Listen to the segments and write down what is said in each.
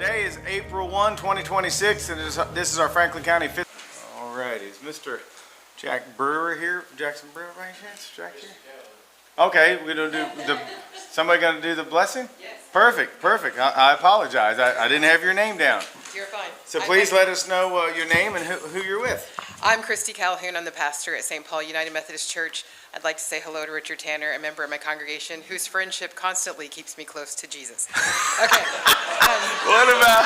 Today is April 1, 2026, and this is our Franklin County All right, is Mr. Jack Brewer here? Jackson Brewer by any chance? Jack here? Okay, we're gonna do somebody gonna do the blessing? Yes. Perfect. I apologize. I didn't have your name down. You're fine. So please let us know your name and who you're with. I'm Christy Calhoun. I'm the pastor at St. Paul United Methodist Church. I'd like to say hello to Richard Tanner, a member of my congregation whose friendship constantly keeps me close to Jesus. Okay. What about,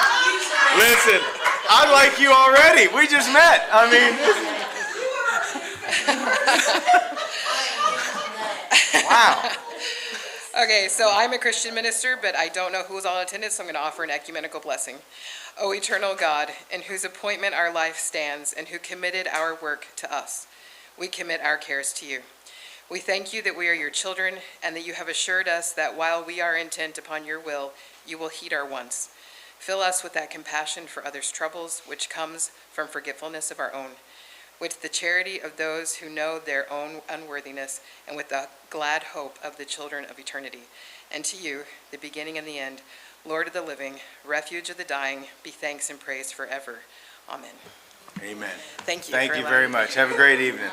listen, I like you already. We just met. I mean, wow. Okay, so I'm a Christian minister, but I don't know who's all attended, so I'm going to offer an ecumenical blessing. O eternal God, in whose appointment our life stands and who committed our work to us, we commit our cares to you. We thank you that we are your children and that you have assured us that while we are intent upon your will, you will heed our wants. Fill us with that compassion for others' troubles, which comes from forgetfulness of our own, with the charity of those who know their own unworthiness, and with the glad hope of the children of eternity. And to you, the beginning and the end, Lord of the living, refuge of the dying, be thanks and praise forever. Amen. Amen. Thank you. Thank you very much. Have a great evening.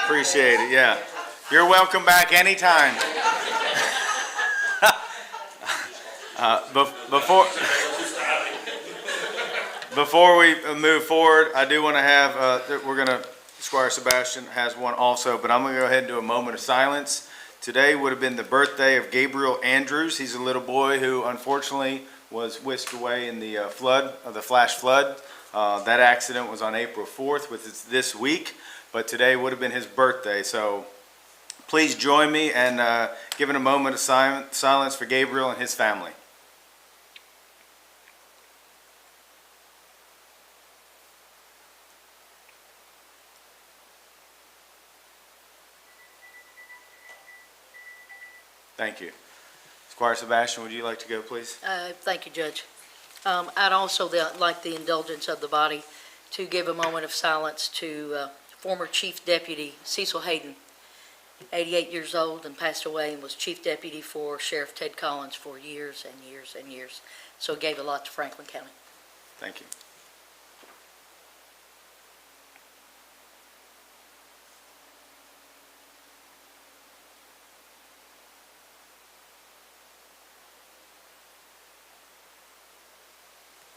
Appreciate it. Yeah. You're welcome back anytime. Before we move forward, I do want to have, Squire Sebastian has one also, but I'm going to go ahead and do a moment of silence. Today would have been the birthday of Gabriel Andrews. He's a little boy who unfortunately was whisked away in the flash flood. That accident was on April 4th, which is this week, but today would have been his birthday. So please join me in giving a moment of silence for Gabriel and his family. Thank you. Squire Sebastian, would you like to go, please? Thank you, Judge. I'd also like the indulgence of the body to give a moment of silence to former Chief Deputy Cecil Hayden, 88 years old and passed away, and was Chief Deputy for Sheriff Ted Collins for years and years and years. So gave a lot to Franklin County. Thank you.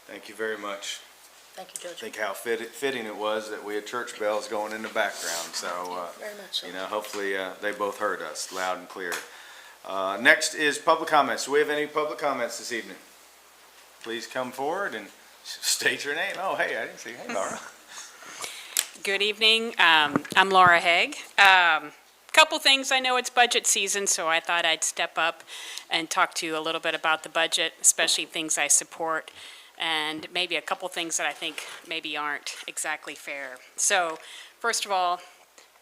Thank you very much. Thank you, Judge. I think how fitting it was that we had church bells going in the background. So, very much so. You know, hopefully they both heard us loud and clear. Next is public comments. Do we have any public comments this evening? Please come forward and state your name. Oh, hey, I didn't see you. Hey, Laura. Good evening. I'm Laura Haig. Couple things. I know it's budget season, so I thought I'd step up and talk to you a little bit about the budget, especially things I support, and maybe a couple things that I think maybe aren't exactly fair. So, first of all,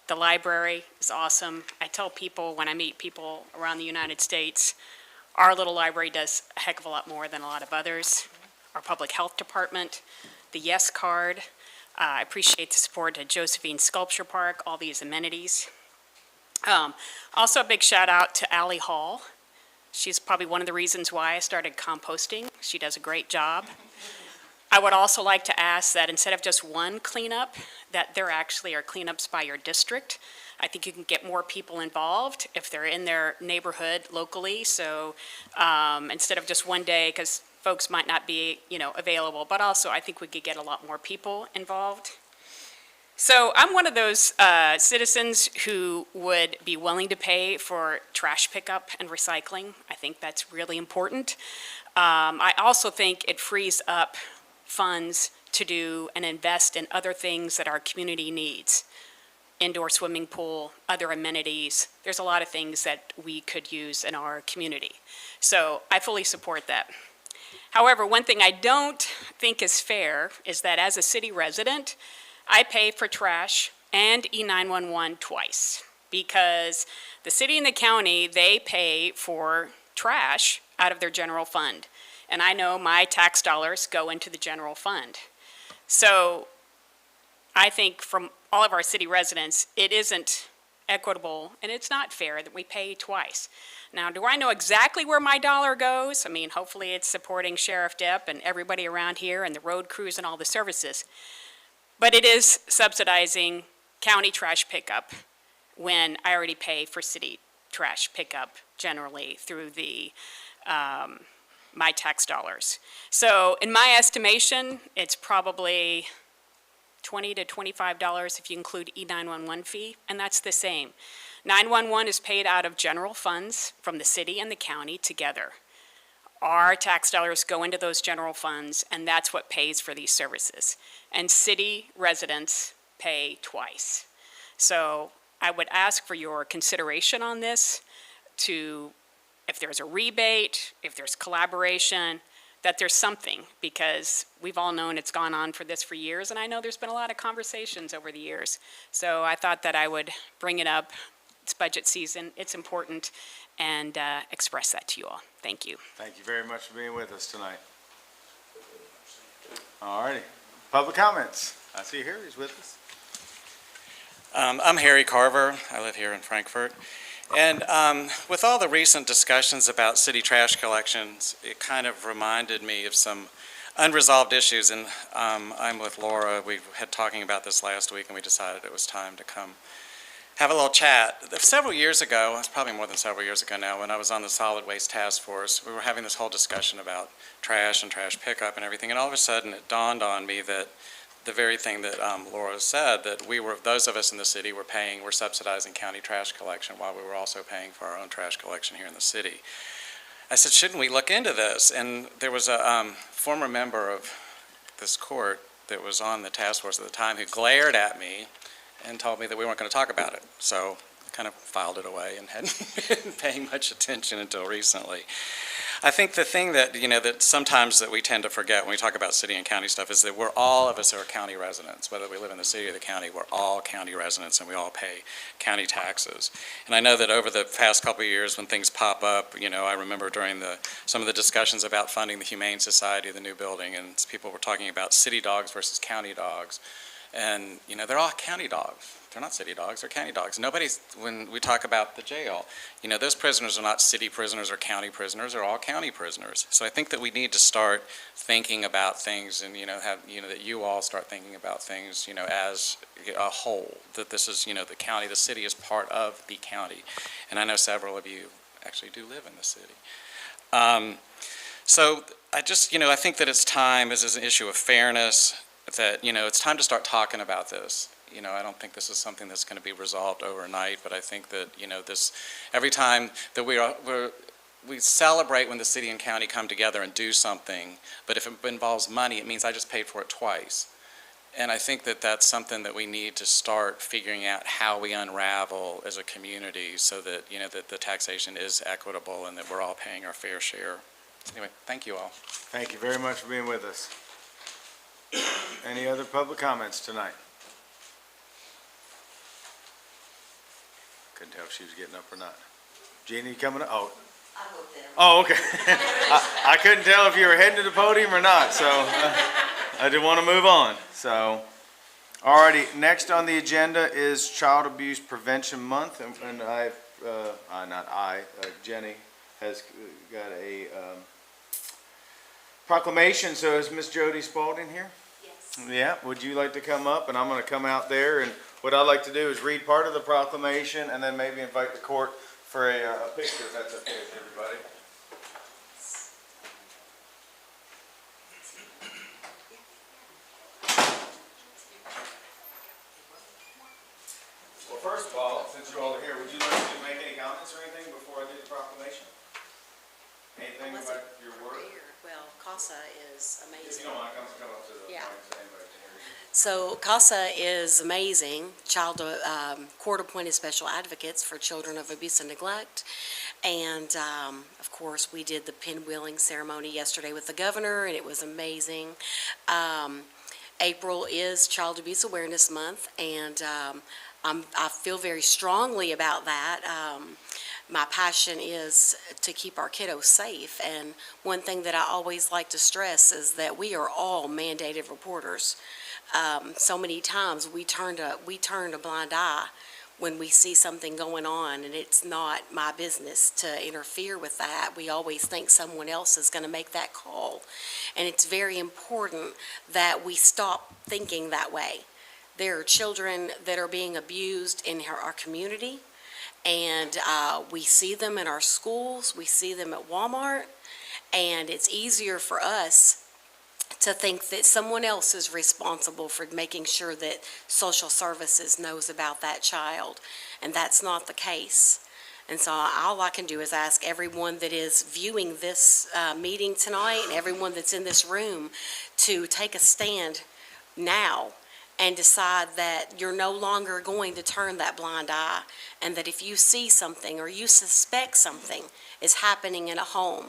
the library is awesome. I tell people when I meet people around the United States, our little library does a heck of a lot more than a lot of others. Our public health department, the Yes card. I appreciate the support at Josephine Sculpture Park, all these amenities. Also a big shout out to Allie Hall. She's probably one of the reasons why I started composting. She does a great job. I would also like to ask that instead of just one cleanup, that there actually are cleanups by your district. I think you can get more people involved if they're in their neighborhood locally. So instead of just one day, because folks might not be, available, but also I think we could get a lot more people involved. So I'm one of those citizens who would be willing to pay for trash pickup and recycling. I think that's really important. I also think it frees up funds to do and invest in other things that our community needs. Indoor swimming pool, other amenities. There's a lot of things that we could use in our community. So I fully support that. However, one thing I don't think is fair is that as a city resident, I pay for trash and E911 twice because the city and the county, they pay for trash out of their general fund. And I know my tax dollars go into the general fund. So I think from all of our city residents, it isn't equitable and it's not fair that we pay twice. Now, do I know exactly where my dollar goes? I mean, hopefully it's supporting Sheriff Depp and everybody around here and the road crews and all the services. But it is subsidizing county trash pickup when I already pay for city trash pickup generally through the my tax dollars. So in my estimation, it's probably $20 to $25 if you include E911 fee, and that's the same. 911 is paid out of general funds from the city and the county together. Our tax dollars go into those general funds, and that's what pays for these services. And city residents pay twice. So I would ask for your consideration on this to, if there's a rebate, if there's collaboration, that there's something, because we've all known it's gone on for this for years, and I know there's been a lot of conversations over the years. So I thought that I would bring it up. It's budget season, it's important, and express that to you all. Thank you. Thank you very much for being with us tonight. All righty. Public comments. I see Harry's with us. I'm Harry Carver. I live here in Frankfurt. And with all the recent discussions about city trash collections, it kind of reminded me of some unresolved issues. And I'm with Laura. We had talking about this last week, and we decided it was time to come have a little chat. Several years ago, it's probably more than several years ago now, when I was on the Solid Waste Task Force, we were having this whole discussion about trash and trash pickup and everything. And all of a sudden, it dawned on me that the very thing that Laura said, that those of us in the city were subsidizing county trash collection while we were also paying for our own trash collection here in the city. I said, shouldn't we look into this? And there was a former member of this court that was on the task force at the time who glared at me and told me that we weren't going to talk about it. So I kind of filed it away and hadn't been paying much attention until recently. I think the thing that, that sometimes that we tend to forget when we talk about city and county stuff is that all of us are county residents. Whether we live in the city or the county, we're all county residents and we all pay county taxes. And I know that over the past couple of years when things pop up, I remember during some of the discussions about funding the Humane Society, the new building, and people were talking about city dogs versus county dogs. And, they're all county dogs. They're not city dogs, they're county dogs. When we talk about the jail, those prisoners are not city prisoners or county prisoners, they're all county prisoners. So I think that we need to start thinking about things and, that you all start thinking about things, as a whole, that this is, the county, the city is part of the county. And I know several of you actually do live in the city. So I just, I think that it's time, this is an issue of fairness, that, it's time to start talking about this. I don't think this is something that's going to be resolved overnight, but I think that, every time that we celebrate when the city and county come together and do something, but if it involves money, it means I just paid for it twice. And I think that that's something that we need to start figuring out how we unravel as a community so that, that the taxation is equitable and that we're all paying our fair share. Anyway, thank you all. Thank you very much for being with us. Any other public comments tonight? Couldn't tell if she was getting up or not. Jeannie, you coming up? Oh, okay. I couldn't tell if you were heading to the podium or not, so I didn't want to move on. So, alrighty, next on the agenda is Child Abuse Prevention Month, and Jenny has got a proclamation. So is Miss Jody Spalding here? Yes. Yeah, would you like to come up? And I'm going to come out there, and what I'd like to do is read part of the proclamation and then maybe invite the court for a picture, if that's okay with everybody. Well, first of all, since you all are here, would you like to make any comments or anything before I do the proclamation? Anything about your work? Well, CASA is If amazing. you don't mind, come up to the Yeah. mic so anybody can hear you. So CASA is amazing, court-appointed special advocates for children of abuse and neglect. And, of course, we did the pinwheeling ceremony yesterday with the governor, and it was amazing. April is Child Abuse Awareness Month, and I feel very strongly about that. My passion is to keep our kiddos safe, and one thing that I always like to stress is that we are all mandated reporters. So many times we turned a blind eye when we see something going on, and it's not my business to interfere with that. We always think someone else is going to make that call. And it's very important that we stop thinking that way. There are children that are being abused in our community, and we see them in our schools, we see them at Walmart, and it's easier for us to think that someone else is responsible for making sure that social services knows about that child, and that's not the case. And so all I can do is ask everyone that is viewing this meeting tonight and everyone that's in this room to take a stand now and decide that you're no longer going to turn that blind eye, and that if you see something or you suspect something is happening in a home,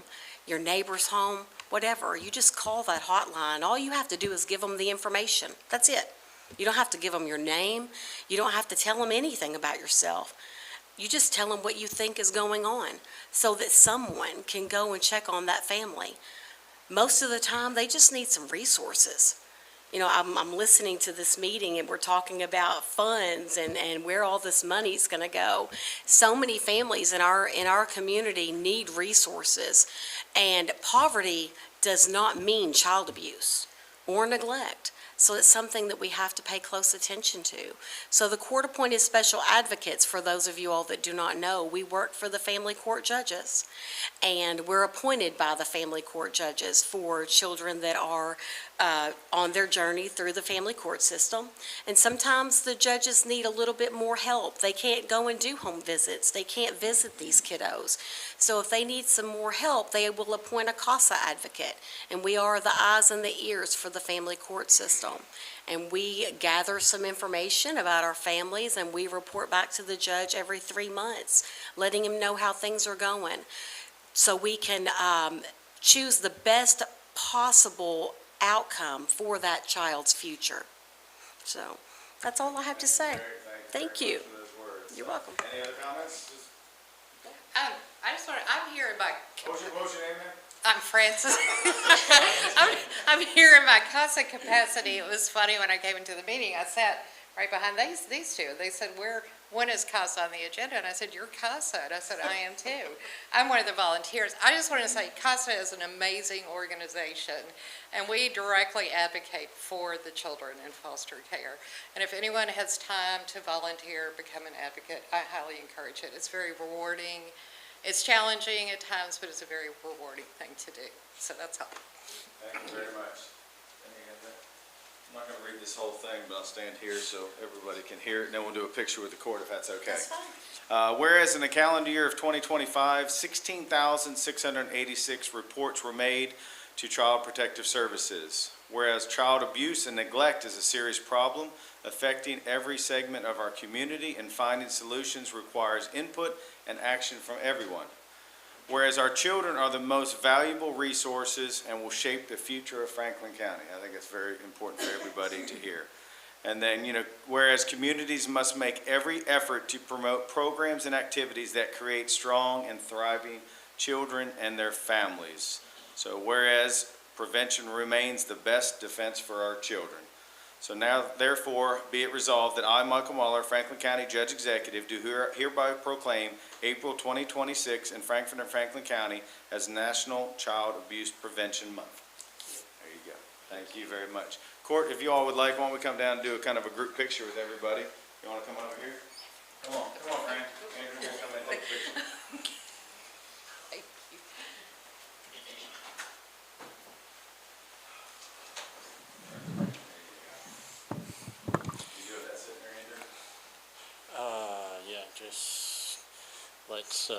your neighbor's home, whatever, you just call that hotline. All you have to do is give them the information. That's it. You don't have to give them your name. You don't have to tell them anything about yourself. You just tell them what you think is going on so that someone can go and check on that family. Most of the time, they just need some resources. You know, I'm listening to this meeting and we're talking about funds and where all this money's going to go. So many families in our community need resources, and poverty does not mean child abuse or neglect. So it's something that we have to pay close attention to. So the court-appointed special advocates, for those of you all that do not know, we work for the family court judges, and we're appointed by the family court judges for children that are on their journey through the family court system. And sometimes the judges need a little bit more help. They can't go and do home visits. They can't visit these kiddos. So if they need some more help, they will appoint a CASA advocate, and we are the eyes and the ears for the family court system. And we gather some information about our families, and we report back to the judge every 3 months, letting him know how things are going, so we can choose the best possible outcome for that child's future. So that's all I have to say. Thank you. You're welcome. Any other comments? I just want to, I'm here in my, What's your name, ma'am? I'm Francis. I'm here in my CASA capacity. It was funny when I came into the meeting, I sat right behind these two. They said, when is CASA on the agenda? And I said, you're CASA. And I said, I am too. I'm one of the volunteers. I just want to say CASA is an amazing organization, and we directly advocate for the children in foster care. And if anyone has time to volunteer, become an advocate, I highly encourage it. It's very rewarding. It's challenging at times, but it's a very rewarding thing to do. So that's all. Thank you very much. I'm not going to read this whole thing, but I'll stand here so everybody can hear it, and then we'll do a picture with the court if that's okay. That's fine. Whereas in the calendar year of 2025, 16,686 reports were made to Child Protective Services. Whereas child abuse and neglect is a serious problem affecting every segment of our community, and finding solutions requires input and action from everyone. Whereas our children are the most valuable resources and will shape the future of Franklin County. I think it's very important for everybody to hear. And then, whereas communities must make every effort to promote programs and activities that create strong and thriving children and their families. So whereas prevention remains the best defense for our children. So now, therefore, be it resolved that I, Michael Muller, Franklin County Judge Executive, do hereby proclaim April 2026 in Frankfort and Franklin County as National Child Abuse Prevention Month. There you go. Thank you very much. Court, if you all would like, why don't we come down and do a kind of a group picture with everybody? You want to come over here? Come on, Frank. Andrew, come in and take a picture. Yeah, just let's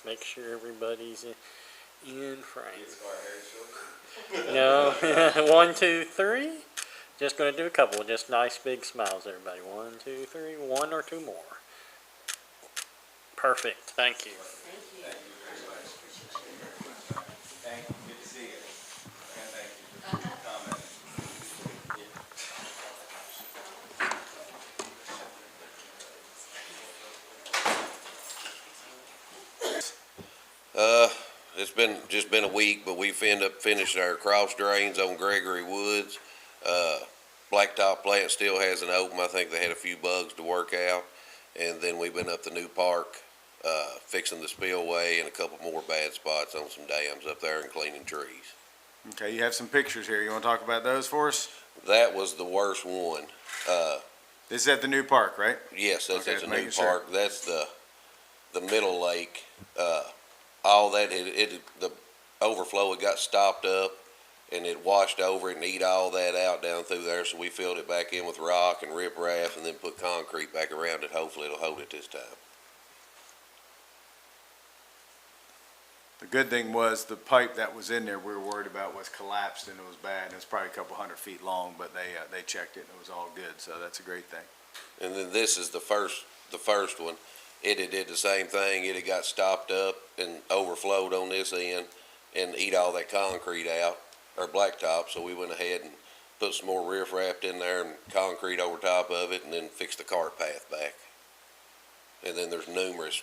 make sure everybody's in frame. No, 1, 2, 3. Just gonna do a couple, just nice big smiles, everybody. 1, 2, 3, 1 or 2 more. Perfect, thank you. Thank you. Good to see you. And thank you for your comment. It's just been a week, but we've finished our cross drains on Gregory Woods. Blacktop plant still hasn't opened. I think they had a few bugs to work out. And then we've been up the new park, fixing the spillway and a couple more bad spots on some dams up there and cleaning trees. Okay, you have some pictures here. You want to talk about those for us? That was the worst one. This is at the new park, right? Yes, that's Okay, at the making new sure. park. That's the middle lake. All that, the overflow, it got stopped up and it washed over it and eat all that out down through there. So we filled it back in with rock and riprap and then put concrete back around it. Hopefully it'll hold it this time. The good thing was the pipe that was in there we were worried about was collapsed and it was bad. It was probably a couple 100 feet long, but they checked it and it was all good. So that's a great thing. And then this is the first one. It had did the same thing. It had got stopped up and overflowed on this end and eat all that concrete out, or blacktop. So we went ahead and put some more riprap in there and concrete over top of it and then fixed the cart path back. And then there's numerous,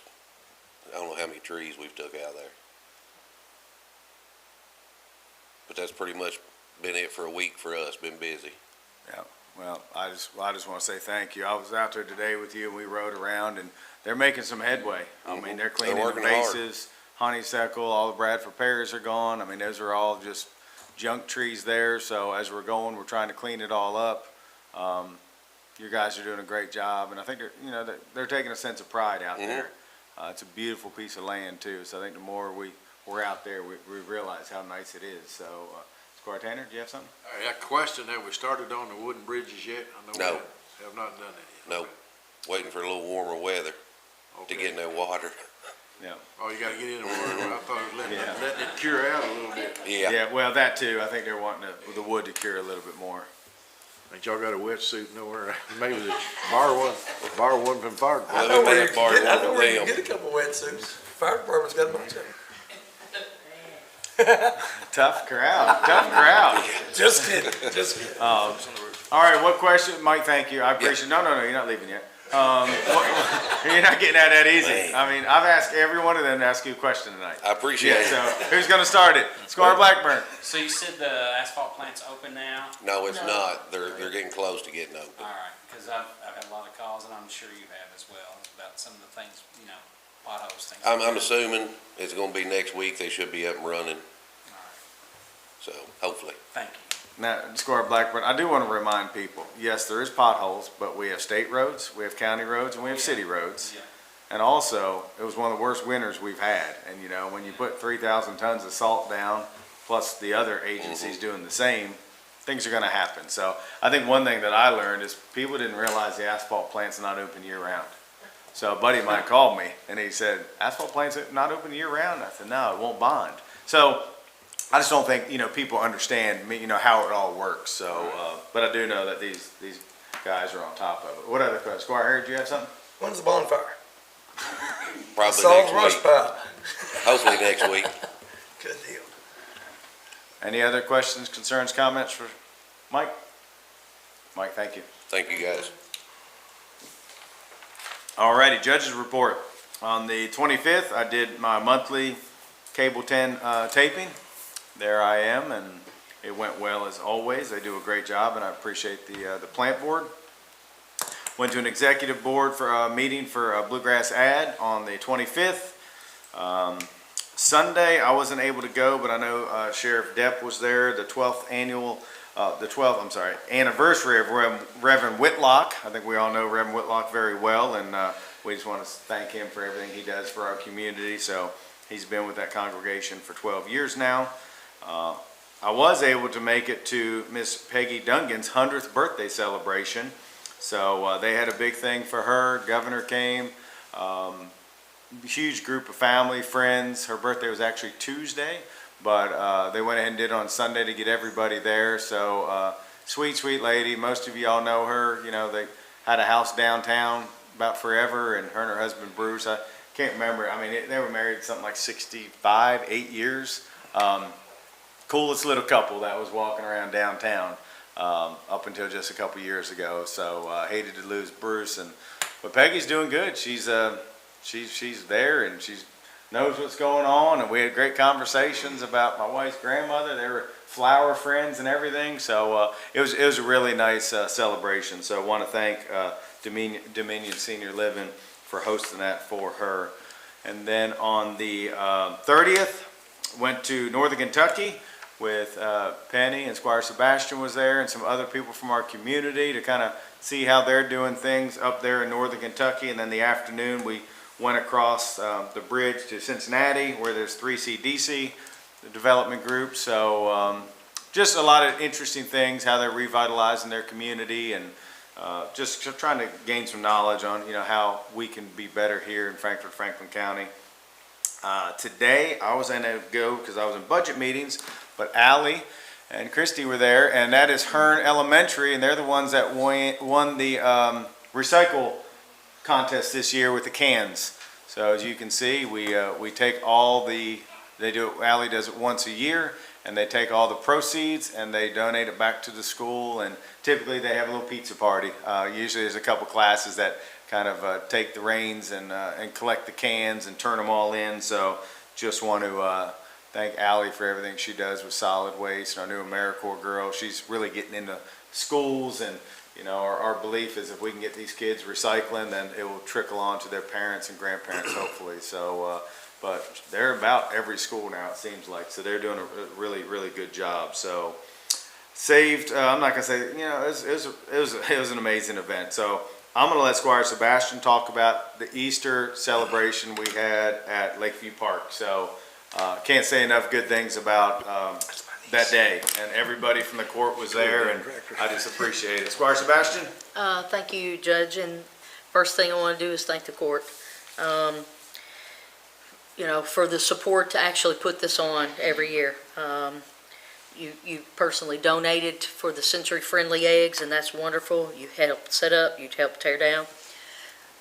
I don't know how many trees we've took out of there. But that's pretty much been it for a week for us, been busy. Yeah. Well, I just want to say thank you. I was out there today with you and we rode around and they're making some headway. I mean, they're cleaning the working hard. bases, honeysuckle, all the Bradford pears are gone. I mean, those are all just junk trees there. So as we're going, we're trying to clean it all up. You guys are doing a great job, and I think they're taking a sense of pride out there. It's a beautiful piece of land too. So I think the more we're out there, we realize how nice it is. So, Squire Tanner, do you have something? All right, a question, have we started on the wooden bridges yet? I know No. we have not done that yet. Nope. Waiting for a little warmer weather to get in that water. Yeah. Oh, you gotta get in the water. Well, I thought it was Yeah. letting it cure out a little bit. Yeah. Yeah, well, that too. I think they're wanting the wood to cure a little bit more. Ain't y'all got a wetsuit nowhere? Maybe the borrow one from fire Well, department. we may have borrowed I one know of where you them. can get a couple wetsuits. Fire department's got a bunch of them. Tough crowd, tough crowd. Just kidding, just kidding. All right, what question, Mike, thank you, I appreciate, no, you're not leaving yet. You're not getting out that easy. I mean, I've asked every one of them to ask you a question tonight. I appreciate Yeah, it. so who's gonna start it? Squire Blackburn. So you said the asphalt plant's open now? No, it's not. They're getting close to getting open. All right, because I've had a lot of calls, and I'm sure you have as well, about some of the things, potholes, things. I'm assuming it's gonna be next week. They should be up and running. All right, So hopefully. thank you. Now, Squire Blackburn, I do want to remind people, yes, there is potholes, but we have state roads, we have county roads, and we have city roads. Yeah. And also, it was one of the worst winters we've had. And when you put 3,000 tons of salt down, plus the other agencies doing the same, things are gonna happen. So I think one thing that I learned is people didn't realize the asphalt plant's not open year round. So a buddy of mine called me and he said, asphalt plant's not open year round? I said, no, it won't bond. So I just don't think, people understand, how it all works. So, but I do know that these guys are on top of it. What other questions? Squire Harry, do you have something? When's the bonfire? Probably Solve next the rush week. pile. Hopefully next week. Good deal. Any other questions, concerns, comments for Mike? Mike, thank you. Thank you, guys. All righty, judge's report. On the 25th, I did my monthly Cable 10 taping. There I am, and it went well as always. They do a great job, and I appreciate the plant board. Went to an executive board for a meeting for a bluegrass ad on the 25th. Sunday, I wasn't able to go, but I know Sheriff Depp was there. The 12th anniversary of Reverend Whitlock. I think we all know Reverend Whitlock very well, and we just want to thank him for everything he does for our community. So he's been with that congregation for 12 years now. I was able to make it to Miss Peggy Dungan's 100th birthday celebration. So they had a big thing for her. Governor came. Huge group of family, friends. Her birthday was actually Tuesday, but they went ahead and did it on Sunday to get everybody there. So sweet, sweet lady. Most of y'all know her. They had a house downtown about forever, and her husband Bruce. I can't remember. I mean, they were married something like 8 years. Coolest little couple that was walking around downtown up until just a couple years ago. So hated to lose Bruce, but Peggy's doing good. She's there, and she's knows what's going on, and we had great conversations about my wife's grandmother. They were flower friends and everything, so it was a really nice celebration. So I want to thank Dominion Senior Living for hosting that for her. And then on the 30th, went to Northern Kentucky with Penny, and Squire Sebastian was there, and some other people from our community to kind of see how they're doing things up there in Northern Kentucky. And then the afternoon, we went across the bridge to Cincinnati, where there's 3CDC, the development group. So just a lot of interesting things, how they're revitalizing their community, and just trying to gain some knowledge on, how we can be better here in Franklin County. Today, I was going to go because I was in budget meetings, but Allie and Christy were there, and that is Hearn Elementary, and they're the ones that won the recycle contest this year with the cans. So as you can see, we take all Allie does it once a year, and they take all the proceeds and they donate it back to the school, and typically they have a little pizza party. Usually there's a couple classes that kind of take the reins and collect the cans and turn them all in. So just want to thank Allie for everything she does with solid waste. Our new AmeriCorps girl, she's really getting into schools, and our belief is if we can get these kids recycling, then it will trickle on to their parents and grandparents, hopefully. So, but they're about every school now, it seems like. So they're doing a really, really good job. So saved, I'm not gonna say, it was an amazing event. So I'm gonna let Squire Sebastian talk about the Easter celebration we had at Lakeview Park. So can't say enough good things about that day, and everybody from the court was there, and I just appreciate it. Squire Sebastian? Thank you, Judge, and first thing I want to do is thank the court, for the support to actually put this on every year. You personally donated for the sensory-friendly eggs, and that's wonderful. You helped set up, you helped tear down.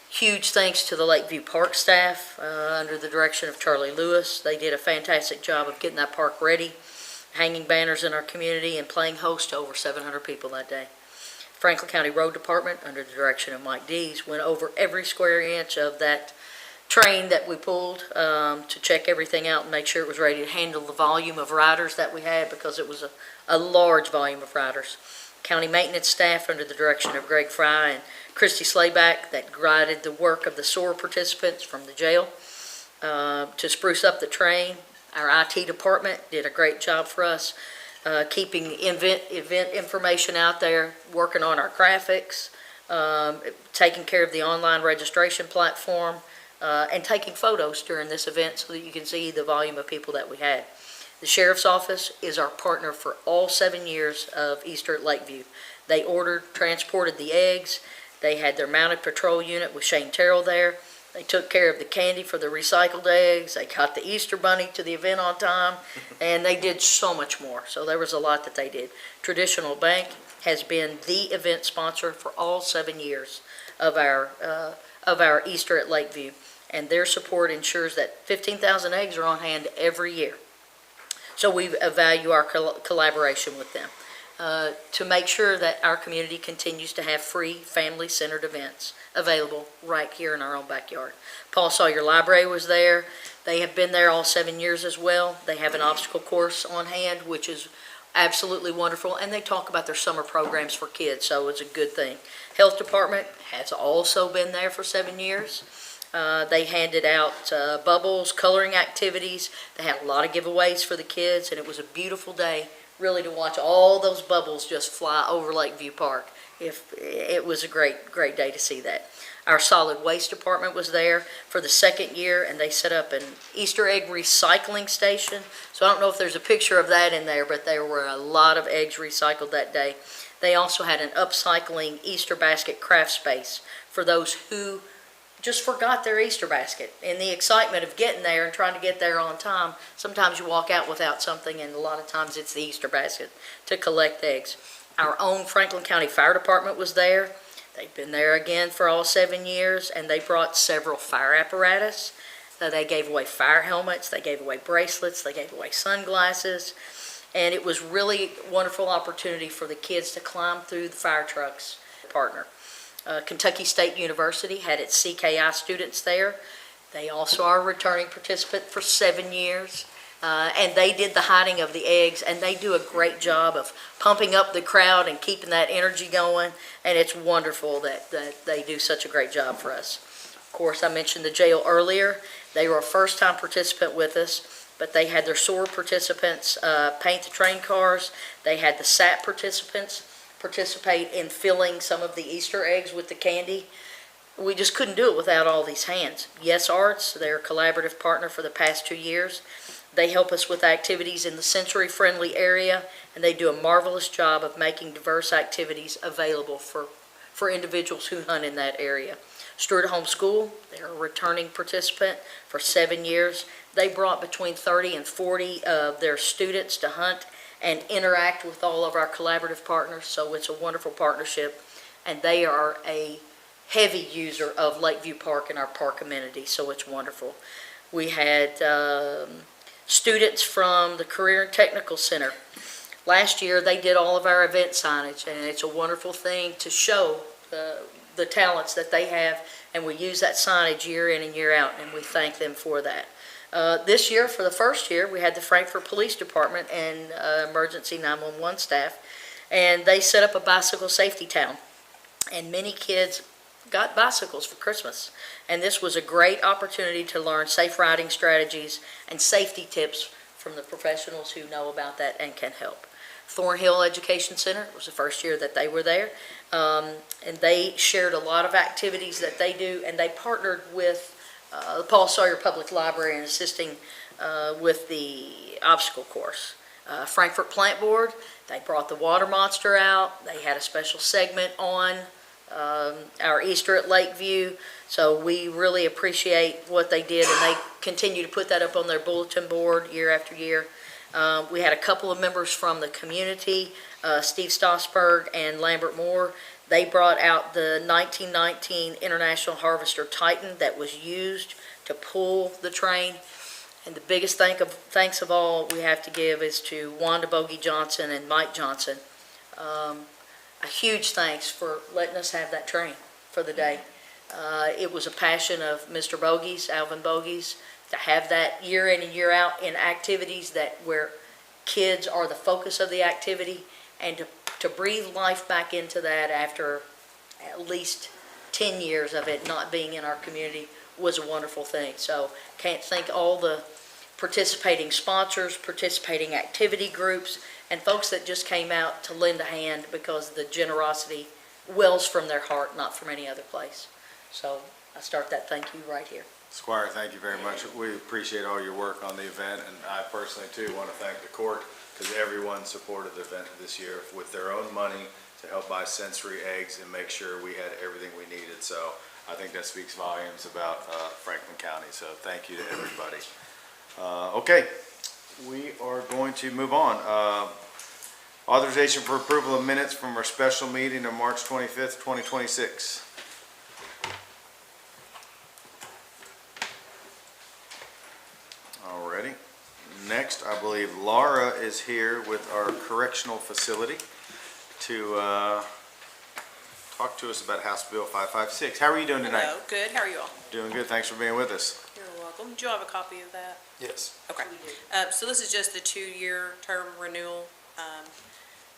Huge thanks to the Lakeview Park staff under the direction of Charlie Lewis. They did a fantastic job of getting that park ready, hanging banners in our community, and playing host to over 700 people that day. Franklin County Road Department, under the direction of Mike Dees, went over every square inch of that train that we pulled to check everything out and make sure it was ready to handle the volume of riders that we had, because it was a large volume of riders. County maintenance staff, under the direction of Greg Fry and Christy Slayback, that guided the work of the SOAR participants from the jail to spruce up the train. Our IT department did a great job for us, keeping event information out there, working on our graphics, taking care of the online registration platform, and taking photos during this event so that you can see the volume of people that we had. The Sheriff's Office is our partner for all 7 years of Easter at Lakeview. They transported the eggs. They had their mounted patrol unit with Shane Terrell there. They took care of the candy for the recycled eggs. They got the Easter bunny to the event on time, and they did so much more. So there was a lot that they did. Traditional Bank has been the event sponsor for all 7 years of our Easter at Lakeview, and their support ensures that 15,000 eggs are on hand every year. So we value our collaboration with them to make sure that our community continues to have free, family-centered events available right here in our own backyard. Paul Sawyer Library was there. They have been there all 7 years as well. They have an obstacle course on hand, which is absolutely wonderful, and they talk about their summer programs for kids, so it's a good thing. Health Department has also been there for 7 years. They handed out bubbles, coloring activities. They had a lot of giveaways for the kids, and it was a beautiful day, really, to watch all those bubbles just fly over Lakeview Park. It was a great day to see that. Our solid waste department was there for the second year, and they set up an Easter egg recycling station. So I don't know if there's a picture of that in there, but there were a lot of eggs recycled that day. They also had an upcycling Easter basket craft space for those who just forgot their Easter basket. In the excitement of getting there and trying to get there on time, sometimes you walk out without something, and a lot of times it's the Easter basket to collect eggs. Our own Franklin County Fire Department was there. They've been there again for all 7 years, and they brought several fire apparatus. They gave away fire helmets, they gave away bracelets, they gave away sunglasses, and it was really a wonderful opportunity for the kids to climb through the fire trucks. Partner. Kentucky State University had its CKI students there They also are a returning participant for 7 years. And they did the hiding of the eggs, and they do a great job of pumping up the crowd and keeping that energy going. And it's wonderful that they do such a great job for us. Of course, I mentioned the jail earlier. They were a first-time participant with us, but they had their SOAR participants paint the train cars. They had the SAP participants participate in filling some of the Easter eggs with the candy. We just couldn't do it without all these hands. Yes Arts, they're a collaborative partner for the past 2 years. They help us with activities in the sensory-friendly area, and they do a marvelous job of making diverse activities available for individuals who hunt in that area. Stewart Home School, they're a returning participant for 7 years. They brought between 30 and 40 of their students to hunt and interact with all of our collaborative partners, so it's a wonderful partnership. And they are a heavy user of Lakeview Park and our park amenity, so it's wonderful. We had students from the Career and Technical Center. Last year, they did all of our event signage, and it's a wonderful thing to show the talents that they have, and we use that signage year in and year out, and we thank them for that. This year, for the first year, we had the Frankfort Police Department and Emergency 911 staff, and they set up a bicycle safety town, and many kids got bicycles for Christmas. And this was a great opportunity to learn safe riding strategies and safety tips from the professionals who know about that and can help. Thornhill Education Center, it was the first year that they were there, and they shared a lot of activities that they do, and they partnered with the Paul Sawyer Public Library in assisting with the obstacle course. Frankfort Plant Board, they brought the water monster out. They had a special segment on our Easter at Lakeview, so we really appreciate what they did, and they continue to put that up on their bulletin board year after year. We had a couple of members from the community, Steve Stossberg and Lambert Moore. They brought out the 1919 International Harvester Titan that was used to pull the train. And the biggest thanks of all we have to give is to Wanda Bogey Johnson and Mike Johnson. A huge thanks for letting us have that train for the day. It was a passion of Mr. Bogey's, Alvin Bogey's, to have that year in and year out in activities where kids are the focus of the activity, and to breathe life back into that after at least 10 years of it not being in our community was a wonderful thing. So can't thank all the participating sponsors, participating activity groups, and folks that just came out to lend a hand, because the generosity wells from their heart, not from any other place. So I start that thank you right here. Squire, thank you very much. We appreciate all your work on the event, and I personally too want to thank the court, because everyone supported the event this year with their own money to help buy sensory eggs and make sure we had everything we needed. So I think that speaks volumes about Franklin County. So thank you to everybody. Okay, we are going to move on. Authorization for approval of minutes from our special meeting of March 25th, 2026. Alrighty. Next, I believe Laura is here with our correctional facility to talk to us about House Bill 556. How are you doing tonight? Hello, good, how are you all? Doing good, thanks for being with us. You're welcome. Do you have a copy of that? Yes. Okay. So this is just the 2-year term renewal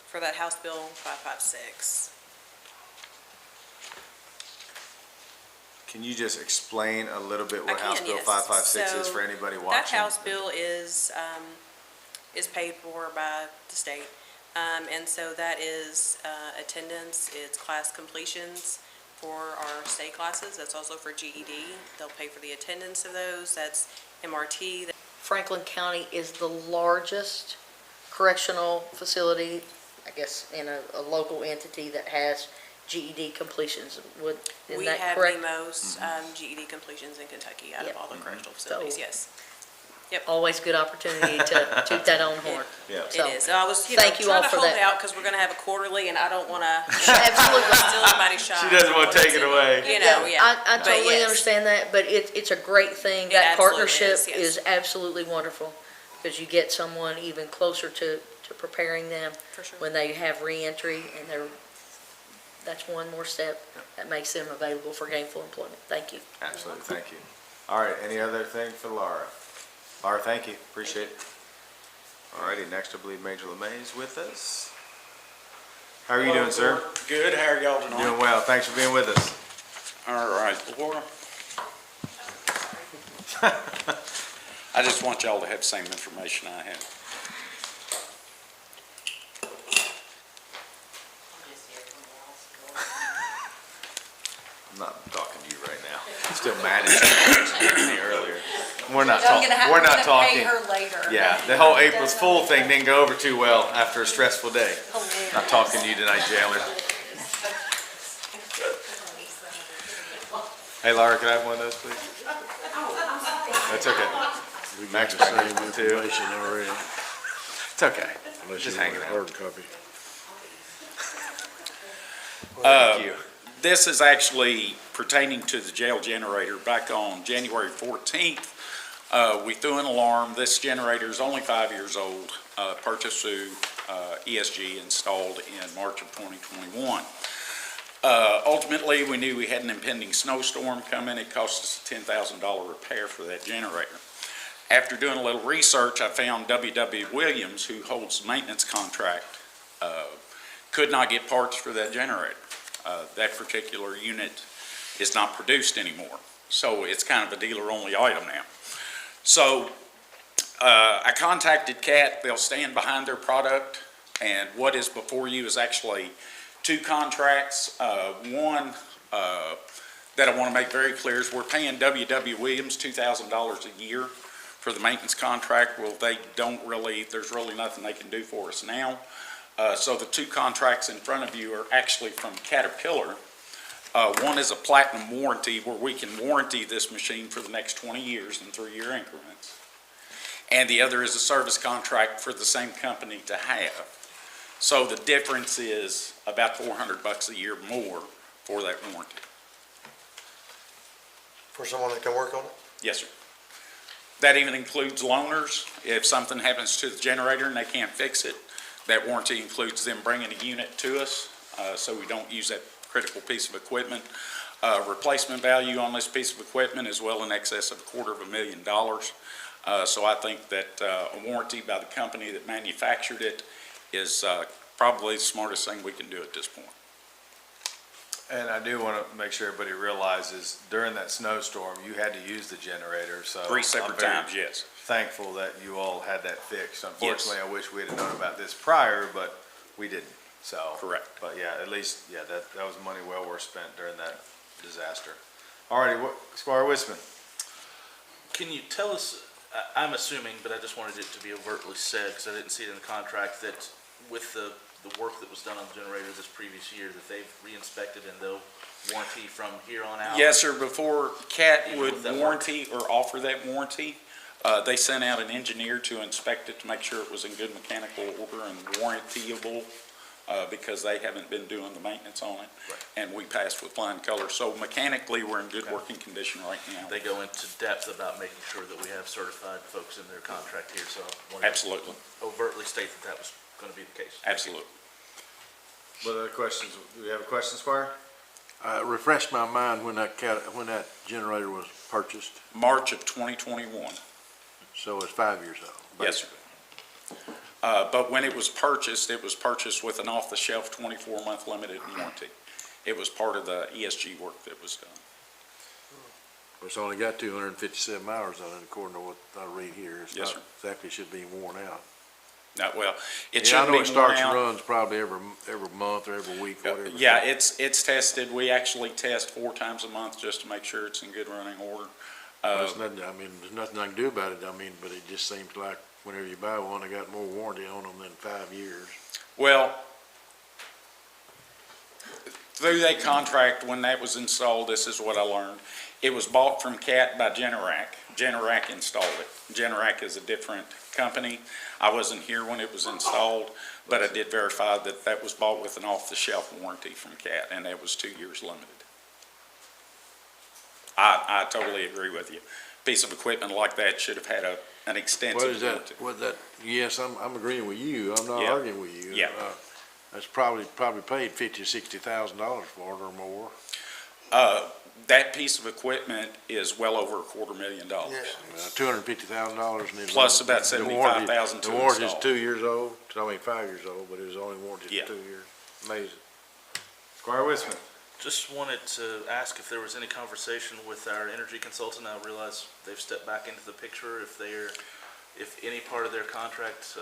for that House Bill 556. Can you just explain a little bit what I House can, Bill yes. 556 is So for anybody watching? That House Bill is paid for by the state. And so that is attendance, it's class completions for our state classes. That's also for GED. They'll pay for the attendance of those. That's MRT. Franklin County is the largest correctional facility, I guess, in a local entity that has GED completions. Isn't We that have correct? the most GED completions in Kentucky out of Yep. all the correctional facilities, So- yes. Always good opportunity to toot that on horn. Yeah. So, It is. So I was, thank you all trying to for hold that. out because we're going to have a quarterly, and I don't want to Absolutely. steal anybody's shot. She doesn't want to take it away. You know, yeah. I But totally yes. understand that, but it's a great thing. It That absolutely partnership is, yes. is absolutely wonderful, because you get someone even closer to preparing them For sure. when they have reentry, and that's one more step that makes them available for gainful employment. Thank you. Absolutely, thank you. All right, any other thing for Laura? Laura, thank you, appreciate it. All righty, next I believe Major LeMay is with us. How are you doing, sir? Good, how are y'all tonight? Doing well, thanks for being with us. All right, Laura. I just want y'all to have the same information I have. I'm not talking to you right now. I'm still mad at me earlier. We're not talking. We're not talking. Pay her later. Yeah, the whole April's Fool thing didn't go over too well after a stressful day. Not talking to you tonight, Jailer. Hey, Laura, can I have one of those, please? That's okay. We got Max the Banger's same one, too. information already, It's okay. unless Just you want hanging a out. hard copy. Thank you. This is actually pertaining to the jail generator. Back on January 14th, we threw an alarm. This generator is only 5 years old, purchased through ESG, installed in March of 2021. Ultimately, we knew we had an impending snowstorm coming. It cost us a $10,000 repair for that generator. After doing a little research, I found W.W. Williams, who holds the maintenance contract, could not get parts for that generator. That particular unit is not produced anymore. So it's kind of a dealer-only item now. So I contacted CAT. They'll stand behind their product. And what is before you is actually two contracts. One that I want to make very clear is we're paying W.W. Williams $2,000 a year for the maintenance contract. Well, there's really nothing they can do for us now. So the two contracts in front of you are actually from Caterpillar. One is a platinum warranty where we can warranty this machine for the next 20 years in 3-year increments. And the other is a service contract for the same company to have. So the difference is about $400 a year more for that warranty. For someone that can work on it? Yes, sir. That even includes loaners. If something happens to the generator and they can't fix it, that warranty includes them bringing a unit to us, so we don't use that critical piece of equipment. Replacement value on this piece of equipment is well in excess of $250,000. So I think that a warranty by the company that manufactured it is probably the smartest thing we can do at this point. And I do want to make sure everybody realizes during that snowstorm, you had to use the generator, so. 3 separate times, yes. Thankful that you all had that fixed. Unfortunately, I wish we had known about this prior, but we didn't, so. Correct. But yeah, at least, yeah, that was money well worth spent during that disaster. All righty, Squire Wisman. Can you tell us, I'm assuming, but I just wanted it to be overtly said, because I didn't see it in the contract, that with the work that was done on the generator this previous year, that they've re-inspected and they'll warranty from here on out? Yes, sir. Before CAT Even would with that warranty or offer that warranty, they sent out an engineer to inspect it to make sure it was in good mechanical order and warrantyable, because they haven't been doing the maintenance on it. Right. And we passed with flying colors. So mechanically, we're in good working condition right now. They go into depth about making sure that we have certified folks in their contract here, so I wanted Absolutely. to overtly state that that was going to be the case. Absolutely. What other questions? Do we have a question, Squire? Refresh my mind when that generator was purchased, March of 2021. so it's 5 years old. Yes, sir. But when it was purchased with an off-the-shelf 24-month limited warranty. It was part of the ESG work that was done. It's only got 257 hours on it, according to what I read here. It's Yes, not sir. exactly should be worn out. Well, it Yeah, I shouldn't know be it starts worn and out. runs probably every month or every week, whatever. Yeah, it's tested. We actually test 4 times a month just to make sure it's in good running order. There's nothing, I mean, there's nothing I can do about it, I mean, but it just seems like whenever you buy one, they got more warranty on them than 5 years. Well, through that contract, when that was installed, this is what I learned. It was bought from CAT by Generac. Generac installed it. Generac is a different company. I wasn't here when it was installed, but I did verify that that was bought with an off-the-shelf warranty from CAT, and it was 2 years limited. I totally agree with you. Piece of equipment like that should have had an extensive What is warranty. that, yes, I'm agreeing with you, I'm not Yeah. arguing with you. Yeah. That's probably paid $50,000 or $60,000 for it or more. That piece of equipment is well over $250,000. $250,000 and it's. Plus about the warranty- $75,000 to The warranty's install. 2 years old, 5 years old, but it was only warranted Yeah. for 2 years. Amazing. Squire Wisman. Just wanted to ask if there was any conversation with our energy consultant. I realize they've stepped back into the picture, if any part of their contract,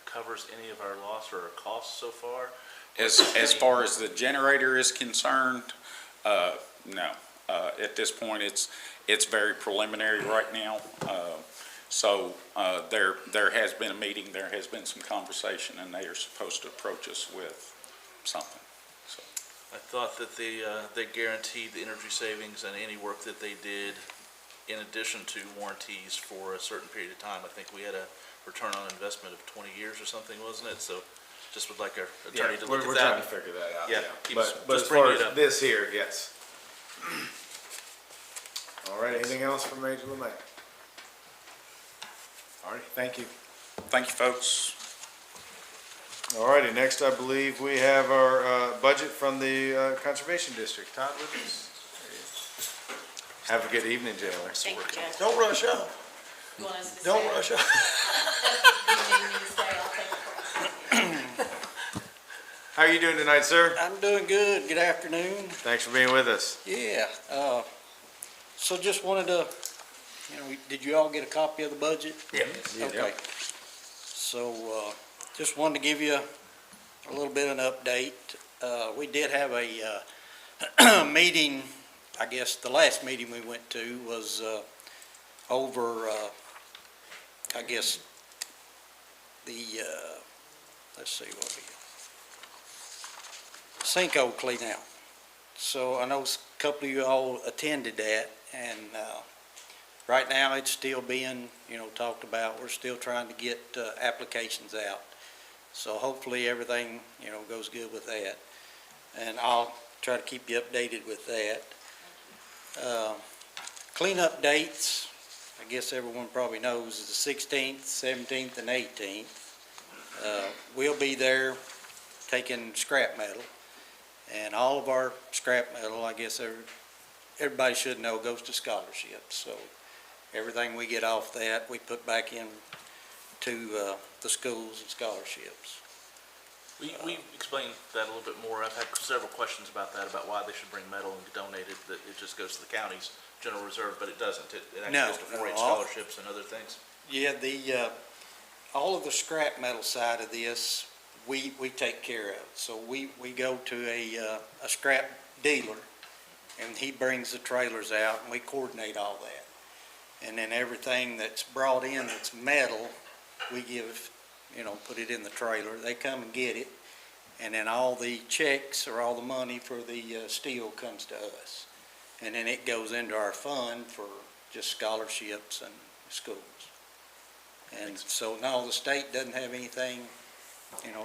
covers any of our loss or our costs so far. As far as the generator is concerned, no. At this point, it's very preliminary right now. So there has been a meeting, there has been some conversation, and they are supposed to approach us with something. So I thought that they guaranteed the energy savings and any work that they did in addition to warranties for a certain period of time. I think we had a return on investment of 20 years or something, wasn't it? So just would like our attorney to look at that. We're trying to figure that out. Yeah, But as just far bring it as up. this here, yes. All right, anything else from Major LeMay? All right, thank you. thank you, folks. All righty, next I believe we have our budget from the Conservation District. Todd with us? Have a good evening, Jailer. Thank you, Judge. Don't rush out. Don't rush out. How are you doing tonight, sir? I'm doing good. Good afternoon. Thanks for being with us. Yeah, so just wanted to, did you all get a copy of the budget? Yeah. Okay. So, just wanted to give you a little bit of an update. We did have a, meeting, I guess the last meeting we went to was, over, I guess, the, let's see what we, sinkhole clean out. So I know a couple of you all attended that, and right now it's still being, talked about. We're still trying to get applications out. So hopefully everything, goes good with that. And I'll try to keep you updated with that. Cleanup dates, I guess everyone probably knows, is the 16th, 17th, and 18th. We'll be there taking scrap metal. And all of our scrap metal, I guess everybody should know, goes to scholarships. So everything we get off that, we put back in to the schools and scholarships. We explained that a little bit more. I've had several questions about that, about why they should bring metal and donate it, that it just goes to the county's general reserve, but it doesn't. It actually No, goes to 4-H no. scholarships and other things. Yeah, all of the scrap metal side of this, we take care of. So we go to a scrap dealer, and he brings the trailers out, and we coordinate all that. And then everything that's brought in that's metal, we give, put it in the trailer. They come and get it, and then all the checks or all the money for the steel comes to us. And then it goes into our fund for just scholarships and schools. And so, no, the state doesn't have anything,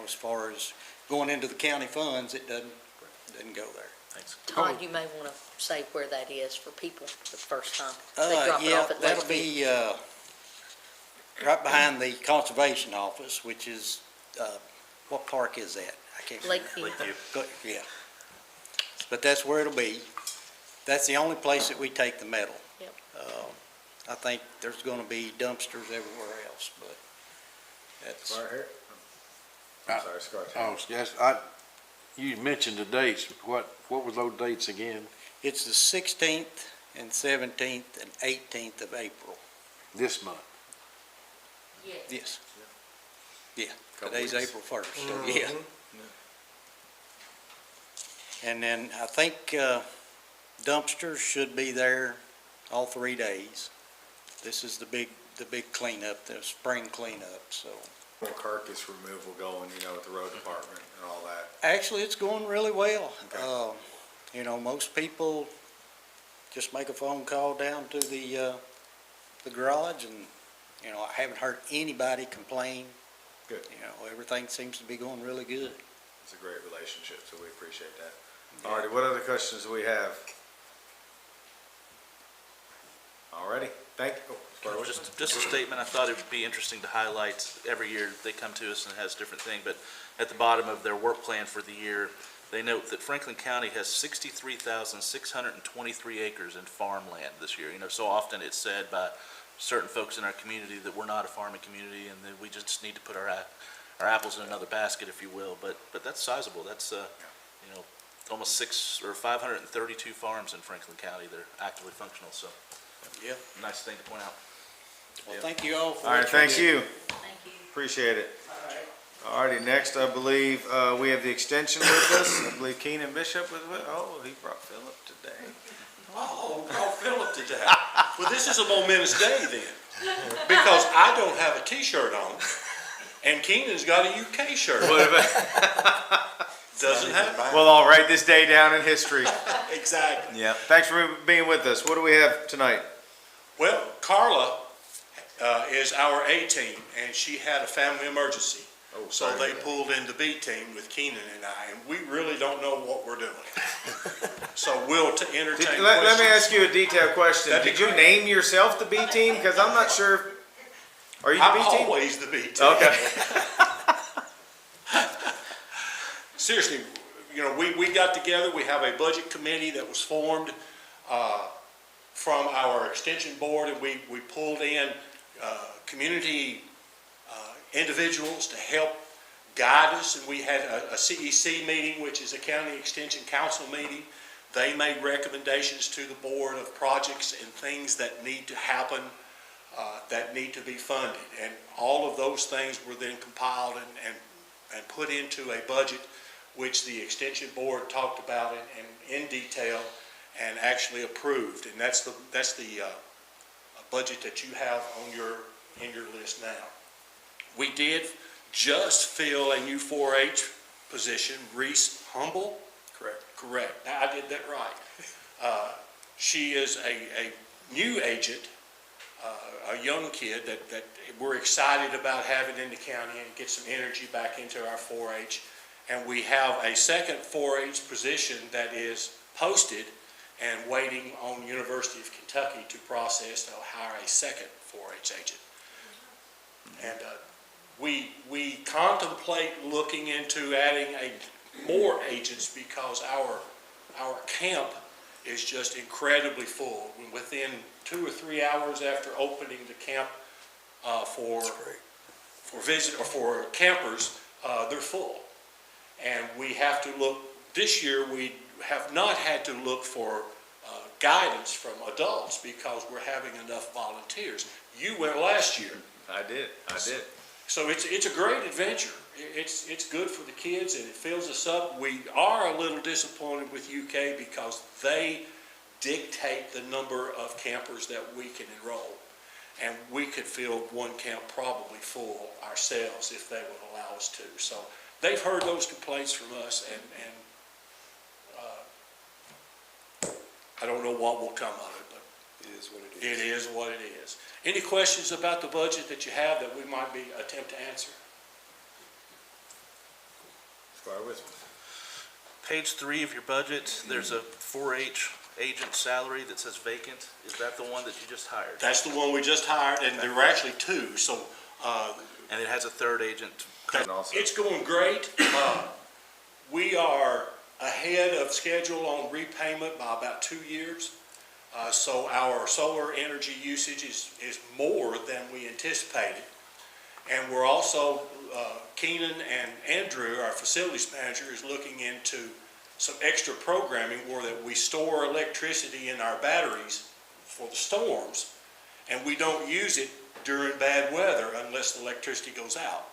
as far as going into the county funds, it doesn't go there. Thanks. Todd, you may want to say where that is for people the first time. They drop it Yeah, off at that'll Lakeview. be, right behind the conservation office, which is, what park is that? I can't remember. Lakeview. Yeah. But that's where it'll be. That's the only place that we take the metal. Yep. I think there's gonna be dumpsters everywhere else, but that's. Squire here? I'm sorry, Squire. Oh, yes, you mentioned the dates. What were those dates again? It's the 16th and 17th and 18th of April. This month? Yes. Yeah, Couple today's weeks. April 1st, so yeah. And then I think dumpsters should be there all 3 days. This is the big cleanup, the spring cleanup, so. Carcass removal going, with the road department and all that. Actually, it's going really well. Okay. Most people just make a phone call down to the garage, and, I haven't heard anybody complain. Good. Everything seems to be going really good. It's a great relationship, so we appreciate that. All righty, what other questions do we have? All righty, thank you. Oh, Just a statement, I thought it would be interesting to highlight. Every year they come to us and it has a different thing, but at the bottom of their work plan for the year, They note that Franklin County has 63,623 acres in farmland this year. You know, so often it's said by certain folks in our community that we're not a farming community and that we just need to put our apples in another basket, if you will. But that's sizable. That's, you know, almost 532 farms in Franklin County that are actively functional. So, Yeah. nice thing to point out. Well, thank you all for All right, what thanks did. you. Thank you. Appreciate it. All righty, next, I believe, we have the extension with us. I believe Keenan Bishop was with, oh, he brought Philip today. Oh, brought Philip today. Well, this is a momentous day then, because I don't have a T-shirt on, and Keenan's got a UK shirt. What about, Doesn't have. well, I'll write this day down in history. Exactly. Yeah, thanks for being with us. What do we have tonight? Well, Carla is our A team, and she had a family emergency. Oh, So they pulled in the B team with Keenan and I, and we really don't know what we're doing. So we'll entertain Let me questions. ask you a detailed question. That'd be Did you great. name yourself the B team? Because I'm not sure. Are you the I'm B team? always the B team. Okay. Seriously, you know, we got together, we have a budget committee that was formed from our extension board, and we pulled in community individuals to help guide us, and we had a CEC meeting, which is a county extension council meeting. They made recommendations to the board of projects and things that need to happen, that need to be funded, and all of those things were then compiled and put into a budget which the extension board talked about in detail and actually approved, and that's the budget that you have on in your list now. We did just fill a new 4-H position, Reese Humble. Correct. Now, I did that right. She is a new agent, a young kid that we're excited about having in the county and get some energy back into our 4-H. And we have a second 4-H position that is posted and waiting on University of Kentucky to process to hire a second 4-H agent. And we contemplate looking into adding more agents because our camp is just incredibly full. Within 2 or 3 hours after opening the camp for campers, they're full. And we have to look, this year we have not had to look for guidance from adults because we're having enough volunteers. You went last year. I did. So it's a great adventure. It's good for the kids and it fills us up. We are a little disappointed with UK because they dictate the number of campers that we can enroll. And we could fill one camp probably full ourselves if they would allow us to. So they've heard those complaints from us and I don't know what will come of it, but it is what it is. Any questions about the budget that you have that we might attempt to answer? Page 3 of your budget, there's a 4-H agent salary that says vacant. Is that the one that you just hired? That's the one we just hired, and there were actually 2. So, and it has a third agent. It's going great. We are ahead of schedule on repayment by about 2 years. So our solar energy usage is more than we anticipated. And we're also, Keenan and Andrew, our facilities manager, is looking into some extra programming where that we store electricity in our batteries for the storms, and we don't use it during bad weather unless the electricity goes out.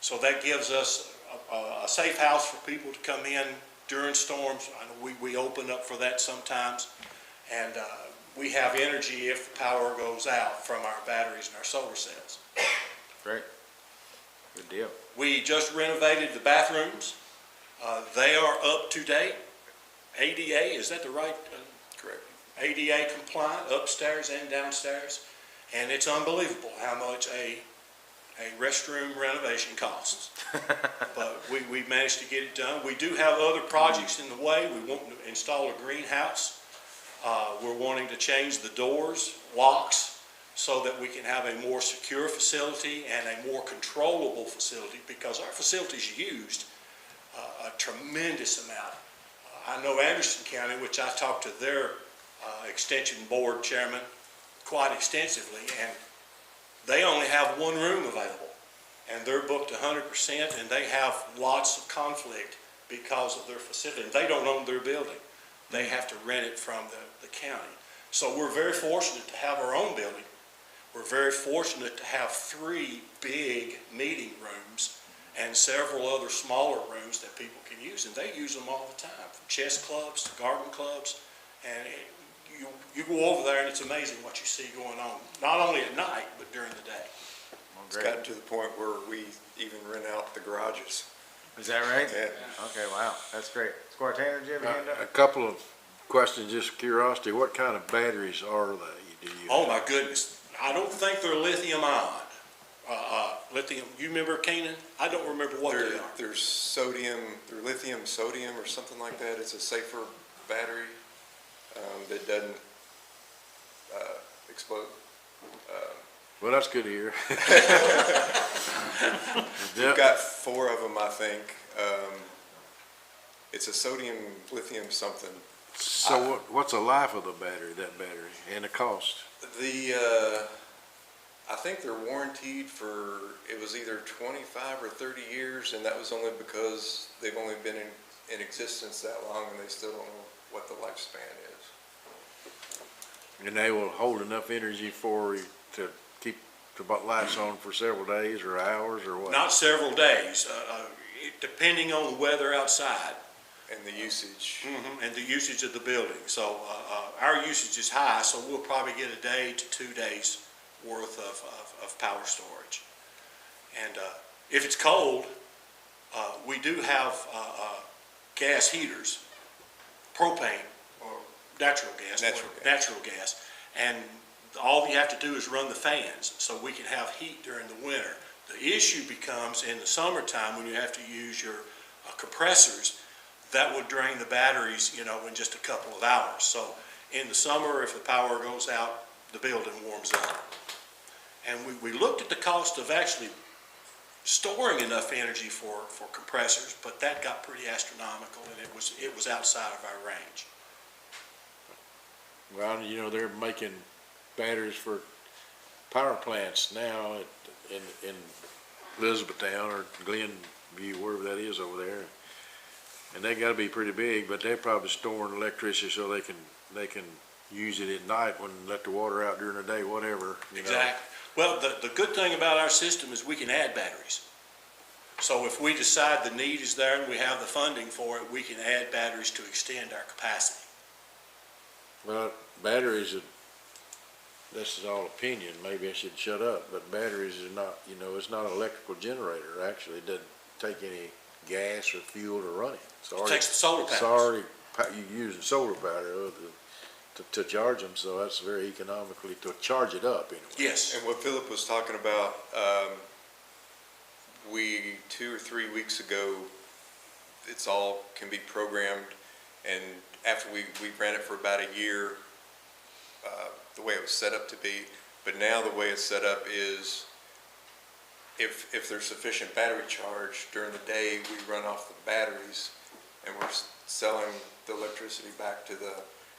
So that gives us a safe house for people to come in during storms. I know we open up for that sometimes, and we have energy if the power goes out from our batteries and our solar cells. Great. Good deal. We just renovated the bathrooms. They are up to date. ADA, is that the right? Correct. ADA compliant, upstairs and downstairs. And it's unbelievable how much a restroom renovation costs. But we managed to get it done. We do have other projects in the way. We want to install a greenhouse. We're wanting to change the doors, locks, so that we can have a more secure facility and a more controllable facility because our facility is used a tremendous amount. I know Anderson County, which I talked to their extension board chairman quite extensively, and they only have one room available, and they're booked 100%, and they have lots of conflict because of their facility. They don't own their building. They have to rent it from the county. So we're very fortunate to have our own building. We're very fortunate to have 3 big meeting rooms and several other smaller rooms that people can use, and they use them all the time, from chess clubs to garden clubs, and you go over there and it's amazing what you see going on, not only at night, but during the day. It's gotten to the point where we even rent out the garages. Is that right? Yeah. Okay, wow, that's great. Squire Tanner, did you have a hand A up? couple of questions, just curiosity, what kind of batteries are they? Do you? Oh, my goodness. I don't think they're lithium ion. Lithium, you remember, Keenan? I don't remember what they are. There's sodium, they're lithium sodium or something like that. It's a safer battery that doesn't explode. Well, that's good to hear. We've got 4 of them, I think. It's a sodium, lithium something. So what's the life of that battery, and the cost? I think they're warranted for, it was either 25 or 30 years, and that was only because they've only been in existence that long, and they still don't know what the lifespan is. And they will hold enough energy for you to keep the lights on for several days or hours or what? Not several days, depending on the weather outside. And the usage. And the usage of the building. So our usage is high, so we'll probably get a day to 2 days worth of power storage. And if it's cold, we do have gas heaters, propane or natural gas. Natural gas. And all you have to do is run the fans so we can have heat during the winter. The issue becomes in the summertime when you have to use your compressors. That would drain the batteries, in just a couple of hours. So in the summer, if the power goes out, the building warms up. And we looked at the cost of actually storing enough energy for compressors, but that got pretty astronomical, and it was outside of our range. Well, they're making batteries for power plants now in Elizabethtown or Glenview, wherever that is over there. And they gotta be pretty big, but they're probably storing electricity so they can use it at night when let the water out during the day, whatever. Exactly. Well, the good thing about our system is we can add batteries. So if we decide the need is there and we have the funding for it, we can add batteries to extend our capacity. Well, batteries, this is all opinion, maybe I should shut up, but batteries are not, it's not an electrical generator, actually. It doesn't take any gas or fuel to run it. It takes the solar panels. It's already, you use solar power to charge them, so that's very economically to charge it up anyway. Yes. And what Philip was talking about, 2 or 3 weeks ago, it's all can be programmed, and after we ran it for about a year, the way it was set up to be, but now the way it's set up is if there's sufficient battery charge during the day, we run off the batteries, and we're selling the electricity back to the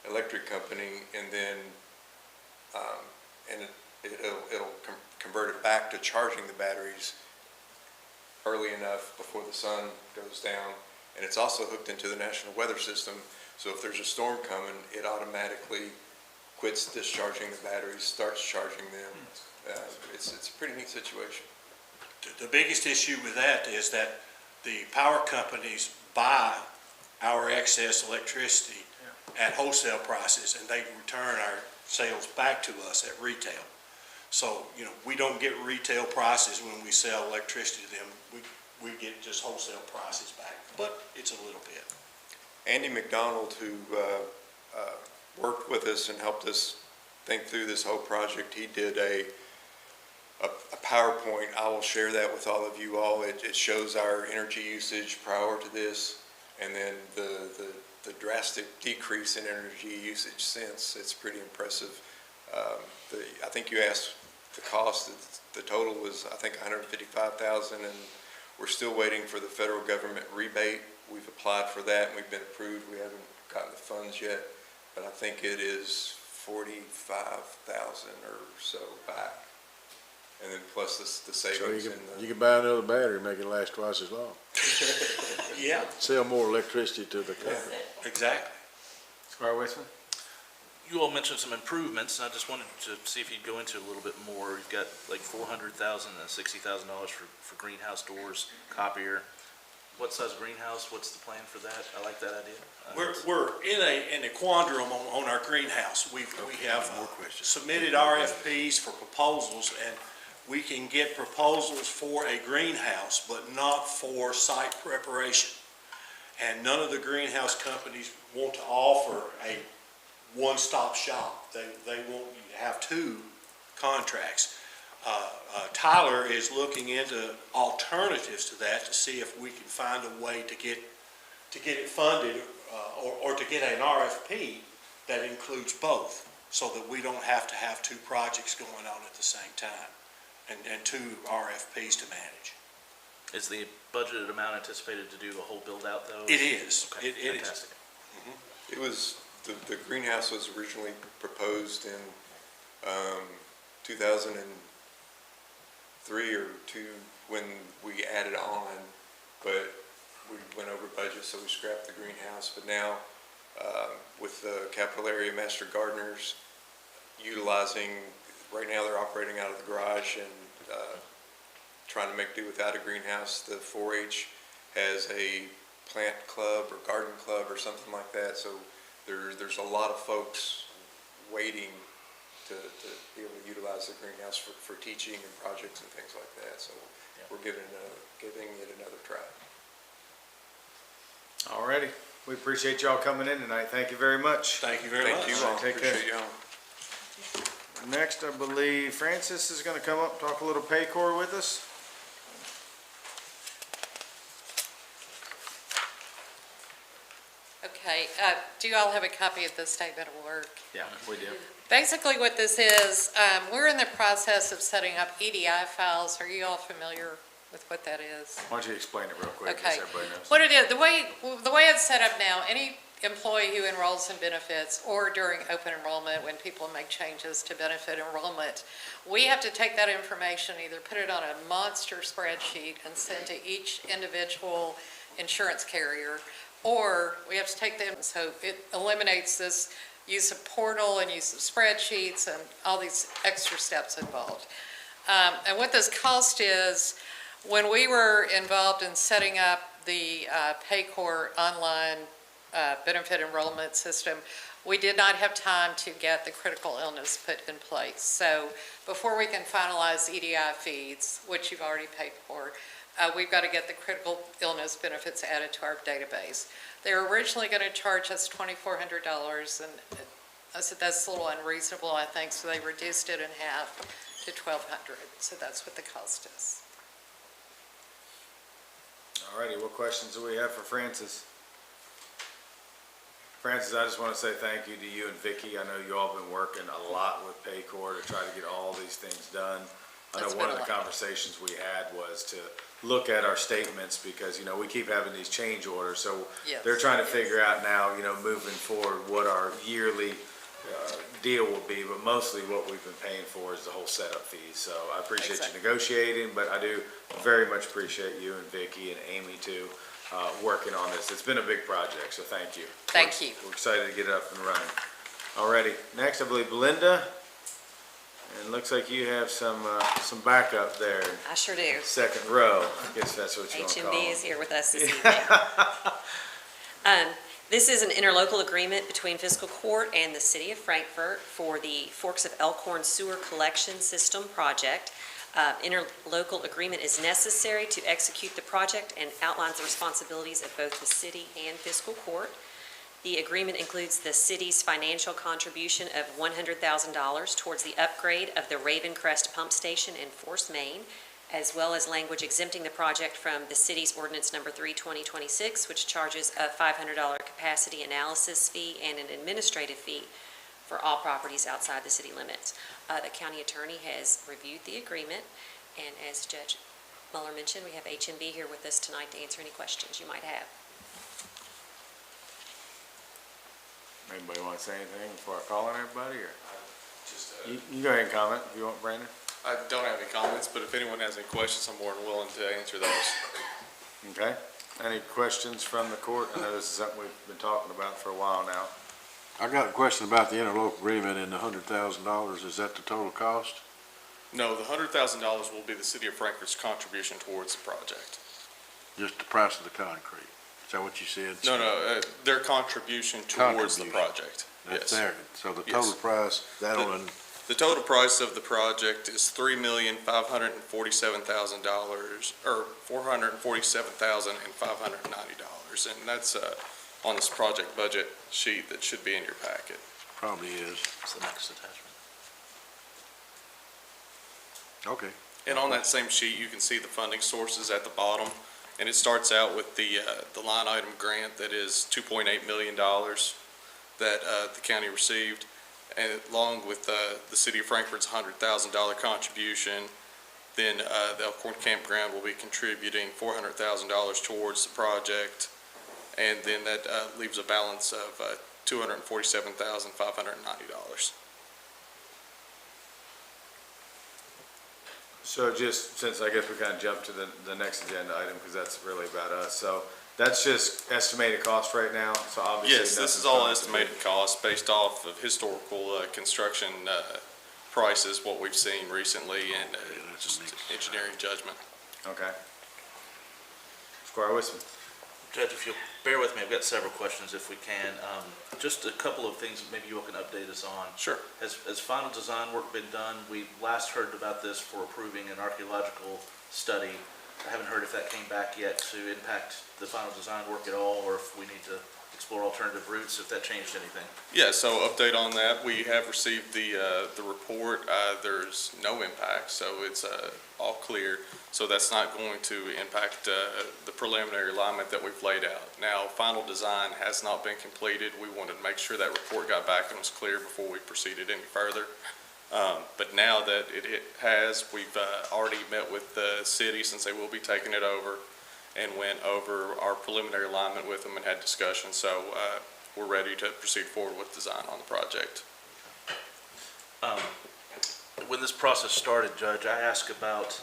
electric company, and then it'll convert it back to charging the batteries early enough before the sun goes down. And it's also hooked into the National Weather System, so if there's a storm coming, it automatically quits discharging the batteries, starts charging them. It's a pretty neat situation. The biggest issue with that is that the power companies buy our excess electricity at wholesale prices, and they return our sales back to us at retail. So, we don't get retail prices when we sell electricity to them. We get just wholesale prices back, but it's a little bit. Andy McDonald, who worked with us and helped us think through this whole project, he did a PowerPoint. I will share that with all of you all. It shows our energy usage prior to this, and then the drastic decrease in energy usage since. It's pretty impressive. I think you asked the cost. The total was, I think, $155,000, and We're still waiting for the federal government rebate. We've applied for that and we've been approved. We haven't gotten the funds yet, but I think it is 45,000 or so back. And then plus the So savings you can buy another battery, make it last twice as long. Yeah, Sell more electricity to the country. exactly. Squire Westman? You all mentioned some improvements, and I just wanted to see if you'd go into a little bit more. You've got like $400,000 and $60,000 for greenhouse doors, copier. What size greenhouse? What's the plan for that? I like that idea. We're in a quandrum on our greenhouse. We have submitted RFPs for proposals, and we can get proposals for a greenhouse, but not for site preparation. And none of the greenhouse companies want to offer a one-stop shop. They want you to have two contracts. Tyler is looking into alternatives to that to see if we can find a way to get it funded or to get an RFP that includes both, so that we don't have to have two projects going on at the same time and two RFPs to manage. Is the budgeted amount anticipated to do a whole build-out, though? It is. Okay, It is. fantastic. It was, the greenhouse was originally proposed in 2003 or 2 when we added on, but we went over budget, so we scrapped the greenhouse. But now, with the capital area master gardeners utilizing, right now they're operating out of the garage and trying to make do without a greenhouse. The 4-H has a plant club or garden club or something like that, so there's a lot of folks waiting to be able to utilize the greenhouse for teaching and projects and things like that. So we're giving it another try. All righty. We appreciate y'all coming in tonight. Thank you very much. Thank you very much. Thank you all. Take care. Appreciate y'all. Next, I believe Francis is going to come up and talk a little Paycor with us. Okay, do you all have a copy of the statement of work? Yeah, we do. Basically what this is, we're in the process of setting up EDI files. Are you all familiar with what that is? Why don't you explain it real quick, Okay. so everybody knows. What it is, the way it's set up now, any employee who enrolls in benefits or during open enrollment, when people make changes to benefit enrollment, we have to take that information, either put it on a monster spreadsheet and send to each individual insurance carrier, or we have to take them, so it eliminates this use of portal and use of spreadsheets and all these extra steps involved. And what this cost is, when we were involved in setting up the Paycor online benefit enrollment system, we did not have time to get the critical illness put in place. So before we can finalize EDI feeds, which you've already paid for, we've got to get the critical illness benefits added to our database. They were originally going to charge us $2,400, and I said that's a little unreasonable, I think, so they reduced it in half to $1,200. So that's what the cost is. All righty, what questions do we have for Francis? Francis, I just want to say thank you to you and Vicki. I know you all been working a lot with Paycor to try to get all these things done. I know one of the conversations we had was to look at our statements because, you know, we keep having these change orders. So they're trying to figure out now, you know, moving forward what our yearly deal will be, but mostly what we've been paying for is the whole setup fees. So I appreciate you negotiating, but I do very much appreciate you and Vicki and Amy too, working on this. It's been a big project, so thank you. Thank you. We're excited to get it up and running. Alrighty, next I believe Belinda. And it looks like you have some backup there. I sure do. Second row, I guess that's what you want to call HMB it. is here with us this evening. This is an interlocal agreement between Fiscal Court and the City of Frankfort for the Forks of Elkhorn Sewer Collection System project. Interlocal agreement is necessary to execute the project and outlines the responsibilities of both the city and Fiscal Court. The agreement includes the city's financial contribution of $100,000 towards the upgrade of the Raven Crest Pump Station in Force, Maine, as well as language exempting the project from the city's ordinance number 3/2026, which charges a $500 capacity analysis fee and an administrative fee for all properties outside the city limits. The county attorney has reviewed the agreement, and as Judge Muller mentioned, we have HMB here with us tonight to answer any questions you might have. Anybody want to say anything before I call on everybody, or? You go ahead and comment if you want, Brandon. I don't have any comments, but if anyone has any questions, I'm more than willing to answer those. Okay. Any questions from the court? I know this is something we've been talking about for a while now. I got a question about the interlocal agreement and the $100,000. Is that the total cost? No, the $100,000 will be the city of Frankfurt's contribution towards the project. Just the price of the concrete? Is that what you said? No, their contribution towards the project. That's Yes. there. So the total price, that'll, The total price of the project is $3,547,000, or $447,590, and that's on this project budget sheet that should be in your packet. probably is. It's the next attachment. Okay. And on that same sheet, you can see the funding sources at the bottom, and it starts out with the line item grant that is $2.8 million that the county received, and along with the city of Frankfurt's $100,000 contribution. Then the Elkhorn Campground will be contributing $400,000 towards the project, and then that leaves a balance of $247,590. So just, since I guess we kind of jumped to the next agenda item, because that's really about us, so that's just estimated cost right now, so obviously. Yes, this is all estimated cost based off of historical construction prices, what we've seen recently, and just engineering judgment. Okay. Squire Wisman. Judge, if you'll bear with me, I've got several questions if we can. Just a couple of things maybe you all can update us on. Sure. Has final design work been done? We last heard about this for approving an archaeological study. I haven't heard if that came back yet to impact the final design work at all, or if we need to explore alternative routes, if that changed anything. Yeah, so update on that. We have received the report. There's no impact, so it's all clear. So that's not going to impact the preliminary alignment that we've laid out. Now, final design has not been completed. We wanted to make sure that report got back and was clear before we proceeded any further. But now that it has, we've already met with the city, since they will be taking it over, and went over our preliminary alignment with them and had discussions. So we're ready to proceed forward with design on the project. When this process started, Judge, I asked about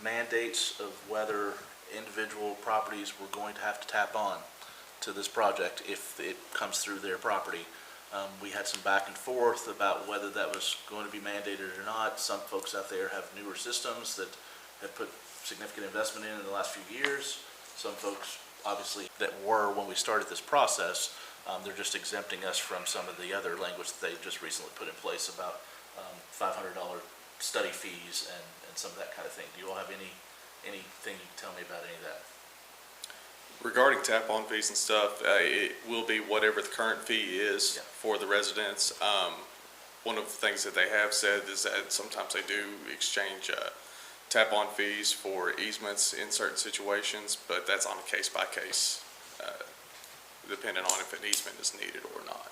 mandates of whether individual properties were going to have to tap on to this project if it comes through their property. We had some back and forth about whether that was going to be mandated or not. Some folks out there have newer systems that have put significant investment in the last few years. Some folks, obviously, that were when we started this process, they're just exempting us from some of the other language that they just recently put in place about $500 study fees and some of that kind of thing. Do you all have anything you can tell me about any of that? Regarding tap-on fees and stuff, it will be whatever the current fee is for the residents. One of the things that they have said is that sometimes they do exchange tap-on fees for easements in certain situations, but that's on a case-by-case, depending on if an easement is needed or not.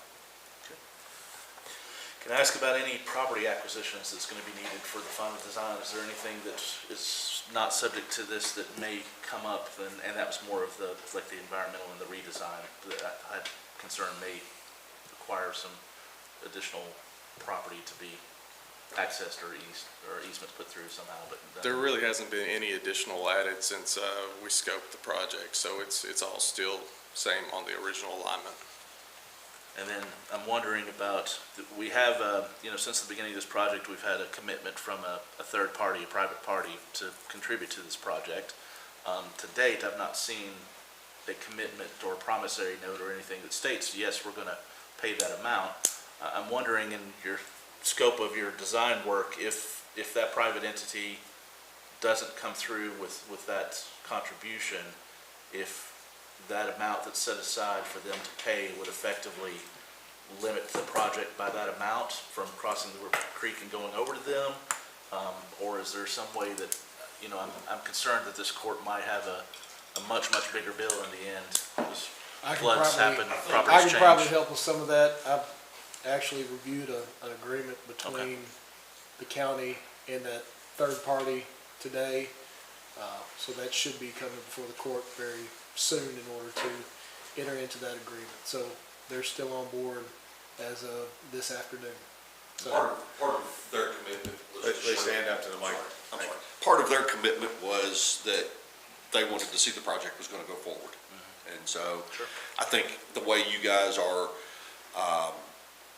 Can I ask about any property acquisitions that's going to be needed for the final design? Is there anything that is not subject to this that may come up? And that was more of the, like the environmental and the redesign that I had concern may require some additional property to be accessed or easements put through somehow. But There really hasn't been any additional added since we scoped the project, so it's all still same on the original alignment. And then I'm wondering about, we have, since the beginning of this project, we've had a commitment from a third party, a private party, to contribute to this project. To date, I've not seen a commitment or promissory note or anything that states, yes, we're going to pay that amount. I'm wondering in your scope of your design work, if that private entity doesn't come through with that contribution, if that amount that's set aside for them to pay would effectively limit the project by that amount from crossing the creek and going over to them? Or is there some way that, I'm concerned that this court might have a much bigger bill in the end. Floods happen, properties change. I can probably help with some of that. I've actually reviewed an agreement between the county and that third party today. So that should be coming before the court very soon in order to enter into that agreement. So they're still on board as of this afternoon. So Part of their commitment was. Please stand up to the mic. I'm sorry. Part of their commitment was that they wanted to see the project was gonna go forward. And so I think the way you guys are,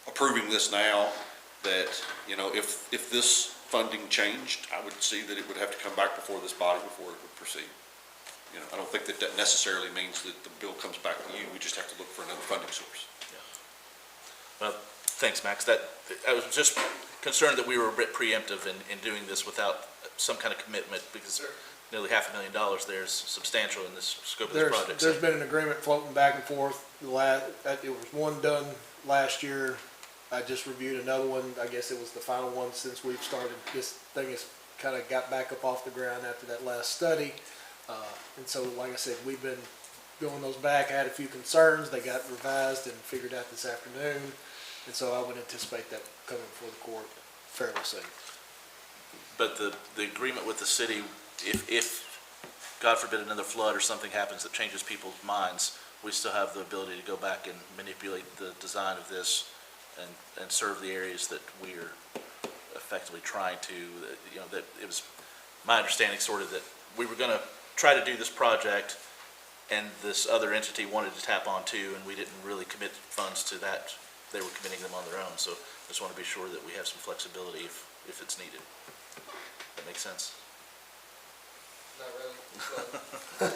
approving this now, that, you know, if this funding changed, I would see that it would have to come back before this body before it would proceed. You know, I don't think that that necessarily means that the bill comes back to you. We just have to look for another funding source. Well, thanks, Max. I was just concerned that we were a bit preemptive in doing this without some kind of commitment, because nearly $500,000 there is substantial in this scope of this project. There's been an agreement floating back and forth. It was one done last year. I just reviewed another one. I guess it was the final one since we've started. This thing has kind of got back up off the ground after that last study. And so, like I said, we've been going those back. I had a few concerns. They got revised and figured out this afternoon. And so I would anticipate that coming before the court fairly soon. But the agreement with the city, if God forbid another flood or something happens that changes people's minds, we still have the ability to go back and manipulate the design of this and serve the areas that we are effectively trying to, you know, that it was my understanding sort of that we were going to try to do this project and this other entity wanted to tap on too, and we didn't really commit funds to that. They were committing them on their own, so I just want to be sure that we have some flexibility if it's needed. That makes sense? Not really.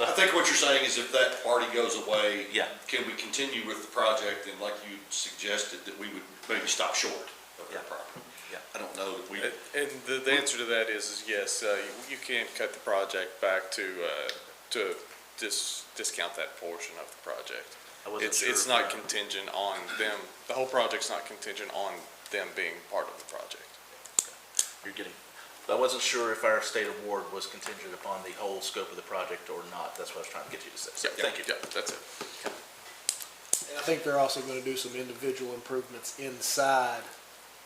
I think what you're saying is if that party goes away, Yeah. can we continue with the project, and like you suggested, that we would maybe stop short of that property? Yeah. I don't know that we. And the answer to that is yes, you can cut the project back to discount that portion of the project. It's not contingent on them, the whole project's not contingent on them being part of the project. You're getting, I wasn't sure if our state award was contingent upon the whole scope of the project or not. That's what I was trying to get you to say. So, thank you. Yeah, that's it. And I think they're also going to do some individual improvements inside.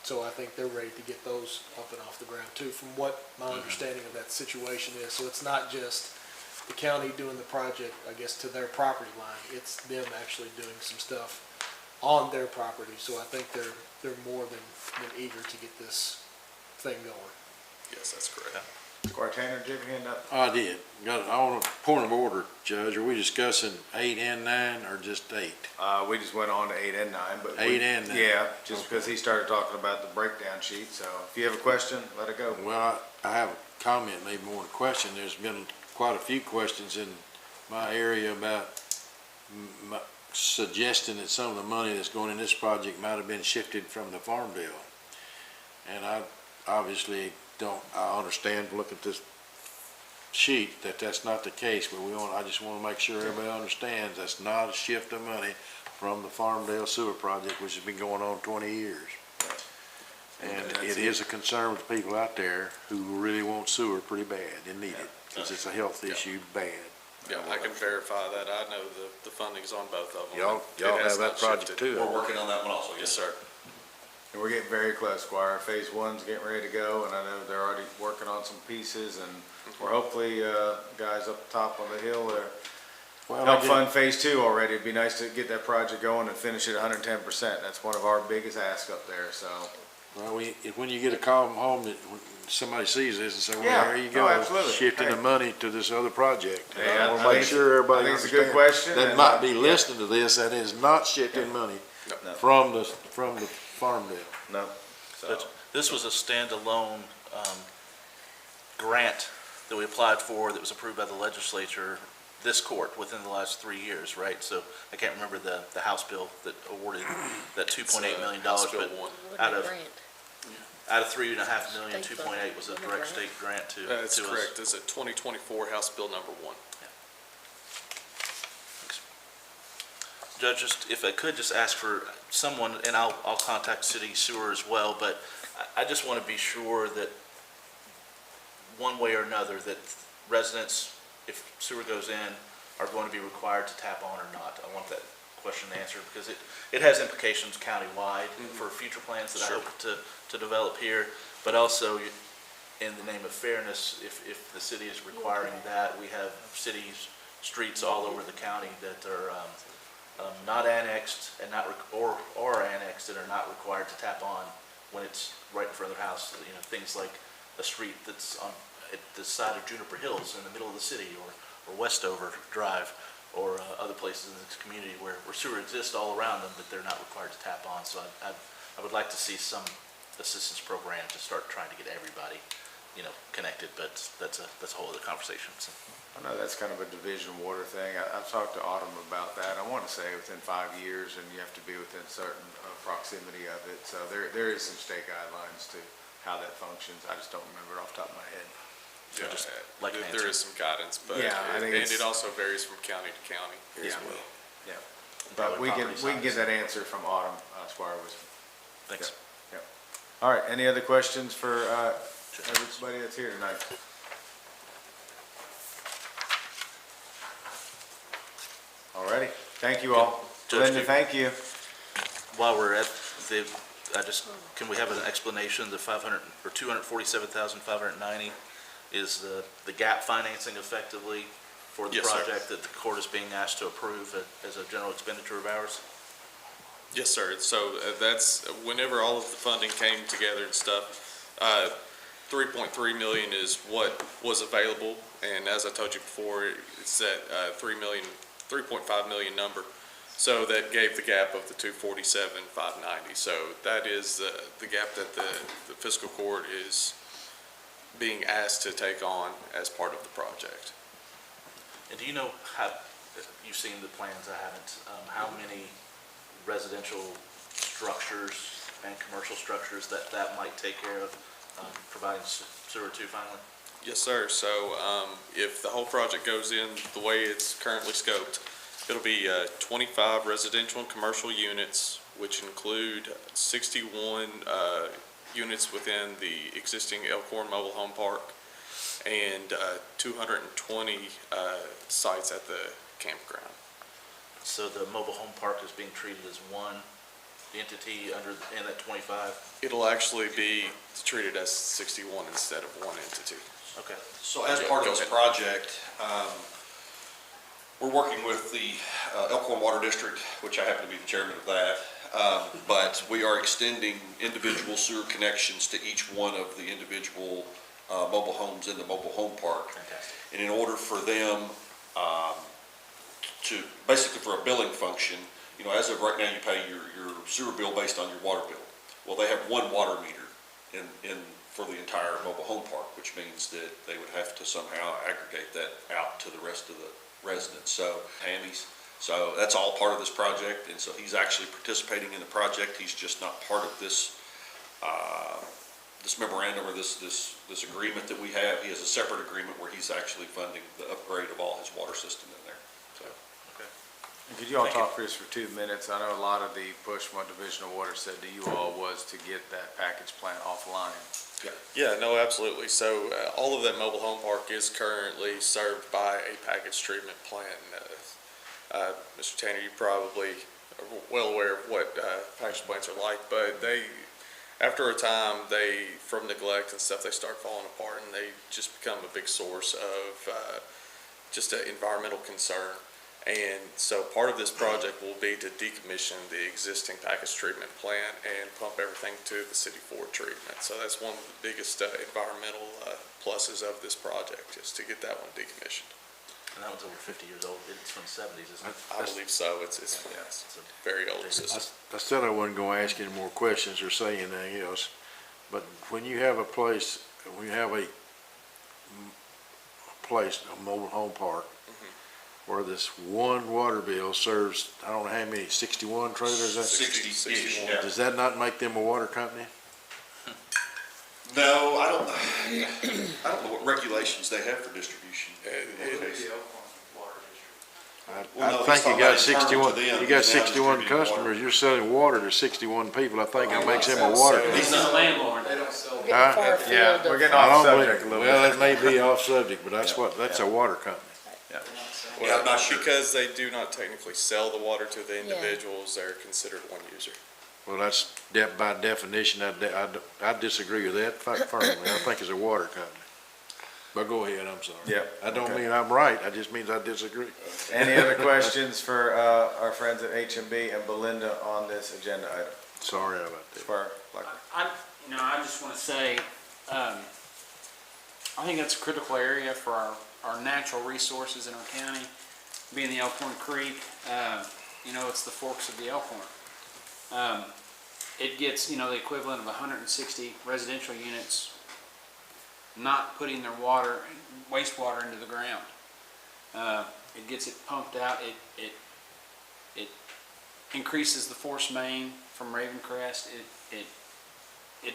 So I think they're ready to get those up and off the ground too, from what my understanding of that situation is. So it's not just the county doing the project, I guess, to their property line. It's them actually doing some stuff on their property. So I think they're more than eager to get this thing going. Yes, that's correct. Squire Tanner, did you have your hand up? I did. Got it. On a point of order, Judge, are we discussing 8 and 9 or just 8? We just went on to 8 and 9, but. 8 and 9. Yeah, just because he started talking about the breakdown sheet, so if you have a question, let it go. Well, I have a comment, maybe more than a question. There's been quite a few questions in my area about suggesting that some of the money that's going in this project might have been shifted from the farm bill. And I obviously I understand, look at this sheet, that that's not the case, but I just want to make sure everybody understands that's not a shift of money from the Farmdale Sewer Project, which has been going on 20 years. And it is a concern with people out there who really want sewer pretty bad and need it, because it's a health issue bad. Yeah, I can verify that. I know the funding's on both of them. Y'all It has have that not project shifted. too. We're working on that one also. Yes, sir. And we're getting very close, Squire. Phase 1's getting ready to go, and I know they're already working on some pieces, and we're hopefully, guys up top on the hill are help fund Phase 2 already. It'd be nice to get that project going and finish it 110%. That's one of our biggest asks up there, so. Well, when you get a call from home that when somebody sees this and say, well, Yeah. there you Oh, go, absolutely. shifting Hey. the money to this other project. And Yeah, I want I to make think sure everybody I think it's a understands. good question, That and, might be yeah. listening to this, that is not shifting money No. from the farm bill. No. So, This was a standalone grant that we applied for that was approved by the legislature, this court, within the last 3 years, right? So I can't remember the House bill that awarded that $2.8 million, House Bill but 1. out of $3.5 million, 2.8 was a direct state grant to us. That's correct. It's a 2024 House Bill number 1. Judge, just if I could just ask for someone, and I'll contact city sewer as well, but I just want to be sure that one way or another, that residents, if sewer goes in, are going to be required to tap on or not. I want that question answered, because it has implications countywide for future plans that I hope to develop here, but also in the name of fairness, if the city is requiring that, we have cities, streets all over the county that are not annexed and not, or annexed and are not required to tap on when it's right in front of their house. You know, things like a street that's on at the side of Juniper Hills in the middle of the city, or Westover Drive, or other places in this community where sewer exists all around them, but they're not required to tap on. So I would like to see some assistance program to start trying to get everybody, you know, connected, but that's a whole other conversation. So. I know that's kind of a division water thing. I've talked to Autumn about that. I want to say within 5 years, and you have to be within certain proximity of it. So there is some state guidelines to how that functions. I just don't remember it off the top of my head. Yeah, just like an there answer. is some guidance, but Yeah, I think and it's- it also varies from county to county as Yeah. well. Yeah, but we can get that answer from Autumn Squire was. Thanks. Yep. All right, any other questions for everybody that's here tonight? All righty, thank you all. Judge, Linda, thank you. While we're at the, can we have an explanation, the 500, or 247,590 is the gap financing effectively for the Yes, sir. project that the court is being asked to approve as a general expenditure of ours? Yes, sir. So that's, whenever all of the funding came together and stuff, 3.3 million is what was available. And as I told you before, it's that 3.5 million number. So that gave the gap of the 247,590. So that is the gap that the fiscal court is being asked to take on as part of the project. And do you know how, you've seen the plans, I haven't, how many residential structures and commercial structures that might take care of providing sewer to finally? Yes, sir. So if the whole project goes in the way it's currently scoped, it'll be 25 residential and commercial units, which include 61 units within the existing Elkhorn Mobile Home Park and 220 sites at the campground. So the mobile home park is being treated as one entity in that 25? It'll actually be treated as 61 instead of one entity. Okay. So as part of this project, we're working with the Elkhorn Water District, which I happen to be the chairman of that, but we are extending individual sewer connections to each one of the individual mobile homes in the mobile home park. Fantastic. And in order for them to, basically for a billing function, you know, as of right now, you pay your sewer bill based on your water bill. Well, they have one water meter for the entire mobile home park, which means that they would have to somehow aggregate that out to the rest of the residents. So, Tammy's. So that's all part of this project, and so he's actually participating in the project. He's just not part of this this memorandum or this agreement that we have. He has a separate agreement where he's actually funding the upgrade of all his water system in there. So. Could you all talk for us for 2 minutes? I know a lot of the push from what Division of Water said to you all was to get that package plant offline. Yeah, no, absolutely. So all of that mobile home park is currently served by a package treatment plant. Mr. Tanner, you probably are well aware of what package plants are like, but after a time, from neglect and stuff, they start falling apart and they just become a big source of just an environmental concern. And so part of this project will be to decommission the existing package treatment plant and pump everything to the city for treatment. So that's one of the biggest environmental pluses of this project, is to get that one decommissioned. And that one's over 50 years old. It's from the 70s, isn't it? I believe so. It's a very old system. I said I wasn't gonna ask any more questions or say anything else, but when you have a place, when you have a mobile home park, where this one water bill serves, I don't know how many, 61 trailers? 60-ish, yeah. Does that not make them a water company? No, I don't know what regulations they have for distribution. I think you got 61, you got 61 customers, you're selling water to 61 people, I think it makes them a water company. He's a landlord. Huh? Yeah, we're getting I off don't subject a believe, little well, bit. it may be off subject, but that's a water company. Well, I'm not sure. Because they do not technically sell the water to the individuals, they're considered one user. Well, that's by definition, I disagree with that firmly. I think it's a water company. But go ahead, I'm sorry. Yeah, I don't okay. mean I'm right, I just means I disagree. Any other questions for our friends at HMB and Belinda on this agenda item? Sorry about that. Squire Blackburn. I just want to say, I think that's a critical area for our natural resources in our county, being the Elkhorn Creek. It's the forks of the Elkhorn. It gets, the equivalent of 160 residential units not putting their wastewater into the ground. It gets it pumped out. It increases the force main from Ravencrest. It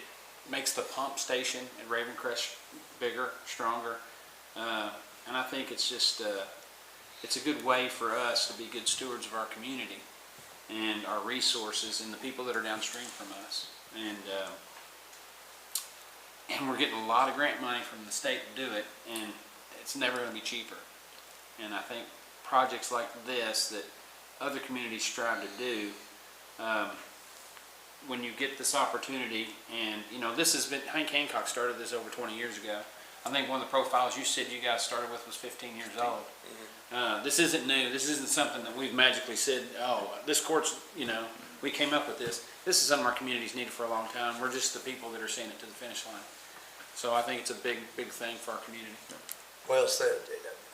makes the pump station at Ravencrest bigger, stronger. And I think it's just, it's a good way for us to be good stewards of our community and our resources and the people that are downstream from us. And we're getting a lot of grant money from the state to do it, and it's never going to be cheaper. And I think projects like this that other communities strive to do, when you get this opportunity, and this has been, Hank Hancock started this over 20 years ago. I think one of the profiles you said you guys started with was 15 years old. This isn't new. This isn't something that we've magically said, oh, this court's, we came up with this. This is something our community's needed for a long time. We're just the people that are seeing it to the finish line. So I think it's a big, big thing for our community. Well said,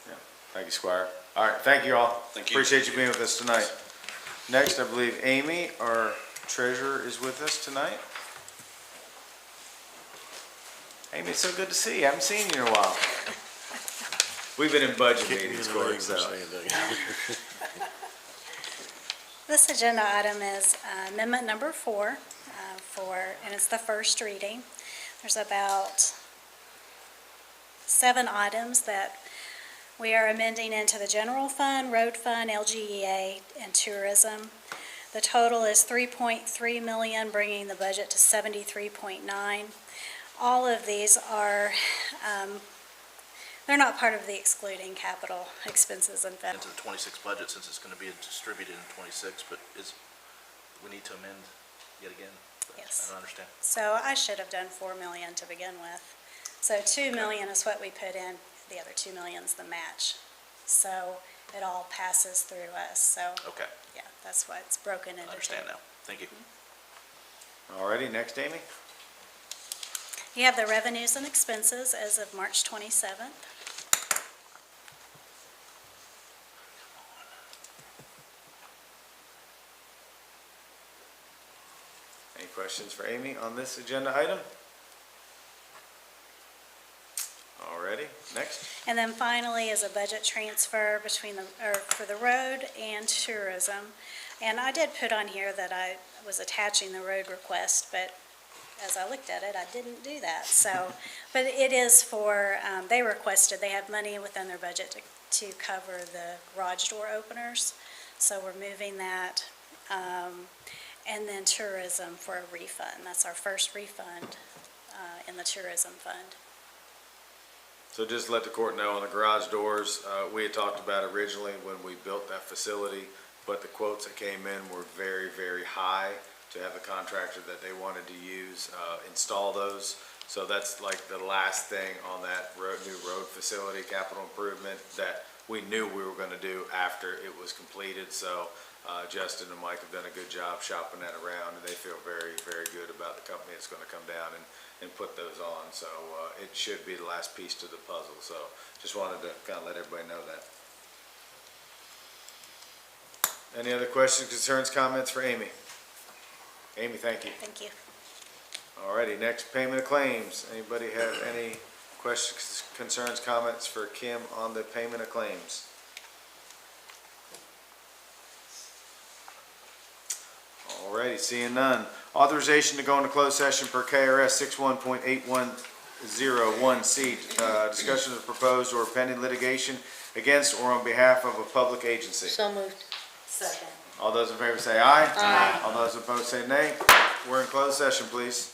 Yeah. Thank you, Squire. All right, thank you all. Thank you. Appreciate you being with us tonight. Next, I believe Amy, our treasurer, is with us tonight. Amy, it's so good to see you. I haven't seen you in a while. We've been in budget meetings, Court, so. This agenda item is amendment number 4, and it's the first reading. There's about 7 items that we are amending into the general fund, road fund, LGEA, and tourism. The total is $3.3 million, bringing the budget to $73.9. All of these are, they're not part of the excluding capital expenses and Into the 26 budget, since it's going to be distributed in 26, but we need to amend yet again? Yes. I don't understand. So I should have done $4 million to begin with. So $2 million is what we put in, the other $2 million is the match. So it all passes through us, so. Okay, Yeah, that's why it's broken into. I understand now. Thank you. All righty, next, Amy. You have the revenues and expenses as of March 27th. Any questions for Amy on this agenda item? Alrighty, next. And then finally is a budget transfer for the road and tourism. And I did put on here that I was attaching the road request, but as I looked at it, I didn't do that. So, but it is for, they requested, they have money within their budget to cover the garage door openers. So we're moving that. And then tourism for a refund. That's our first refund in the tourism fund. So just to let the court know on the garage doors, we had talked about originally when we built that facility, but the quotes that came in were very, very high to have the contractor that they wanted to use install those. So that's like the last thing on that new road facility capital improvement that we knew we were going to do after it was completed. So Justin and Mike have done a good job shopping that around, and they feel very, very good about the company that's going to come down and put those on. So it should be the last piece to the puzzle. So just wanted to kind of let everybody know that. Any other questions, concerns, comments for Amy? Amy, thank you. Thank you. All righty, next, payment of claims. Anybody have any questions, concerns, comments for Kim on the payment of claims? All righty, seeing none. Authorization to go into closed session per KRS 61.8101C. Discussion of proposed or pending litigation against or on behalf of a public agency. So moved. Second. All those in favor say aye. Aye. All those opposed say nay. We're in closed session, please.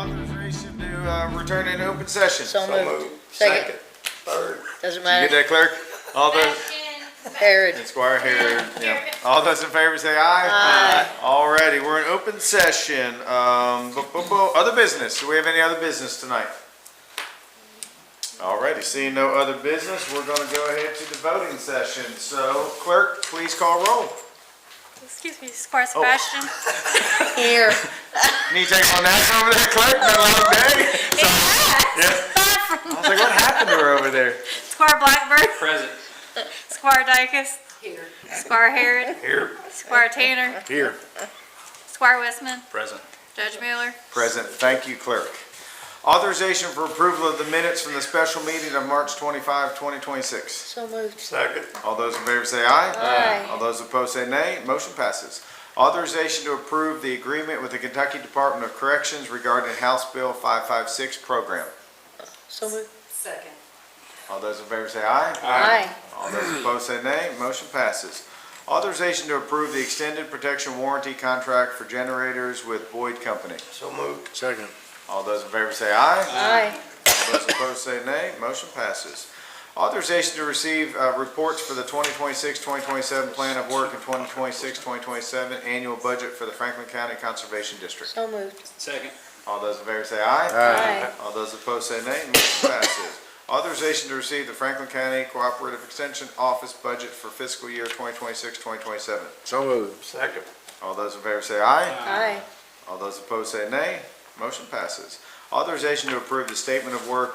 Authorization to return into open session. So moved. Second. Doesn't You matter. get that, clerk? All those, Herod. and Squire Herod, yeah. All those in favor say aye. Aye. Alrighty, we're in open session. Other business, do we have any other business tonight? Alrighty, seeing no other business, we're gonna go ahead to the voting session. So, clerk, please call roll. Excuse me, Squire Sebastian. Here. Need you take one nap over there, clerk? Been a long day? Yeah. I was like, what happened to her over there? Squire Blackburn. Present. Squire Dykus. Here. Squire Herod. Here. Squire Tanner. Here. Squire Westman. Present. Judge Mueller. Present, thank you, clerk. Authorization for approval of the minutes from the special meeting of March 25, 2026. So moved. Second. All those in favor say aye. Aye. All those opposed say nay. Motion passes. Authorization to approve the agreement with the Kentucky Department of Corrections regarding House Bill 556 program. So moved. Second. All those in favor say aye. Aye. All those opposed say nay. Motion passes. Authorization to approve the extended protection warranty contract for generators with Boyd Company. So moved. Second. All those in favor say aye. Aye. All those opposed say nay. Motion passes. Authorization to receive reports for the 2026-2027 plan of work and 2026-2027 annual budget for the Franklin County Conservation District. So moved. Second. All those in favor say aye. Aye. All those opposed say nay. Motion passes. Authorization to receive the Franklin County Cooperative Extension Office budget for fiscal year 2026-2027. So moved. Second. All those in favor say aye. Aye. All those opposed say nay. Motion passes. Authorization to approve the statement of work,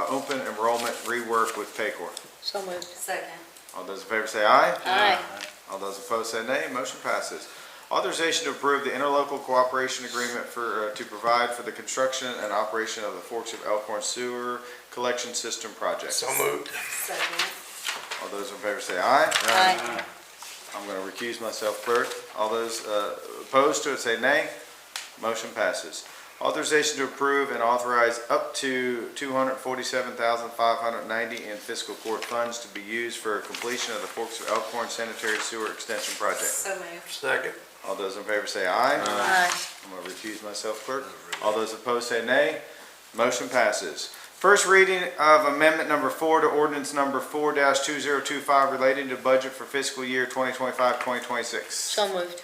open enrollment rework with Paycor. So moved. Second. All those in favor say aye. Aye. All those opposed say nay. Motion passes. Authorization to approve the interlocal cooperation agreement for, to provide for the construction and operation of the Forks of Elkhorn Sewer Collection System Project. So moved. Second. All those in favor say aye. Aye. I'm going to recuse myself, clerk. All those opposed to it say nay. Motion passes. Authorization to approve and authorize up to $247,590 in fiscal court funds to be used for completion of the Forks of Elkhorn Sanitary Sewer Extension Project. So moved. Second. All those in favor say aye. Aye. I'm going to recuse myself, clerk. All those opposed say nay. Motion passes. First reading of amendment number 4 to ordinance number 4-2025 relating to budget for fiscal year 2025-2026. So moved.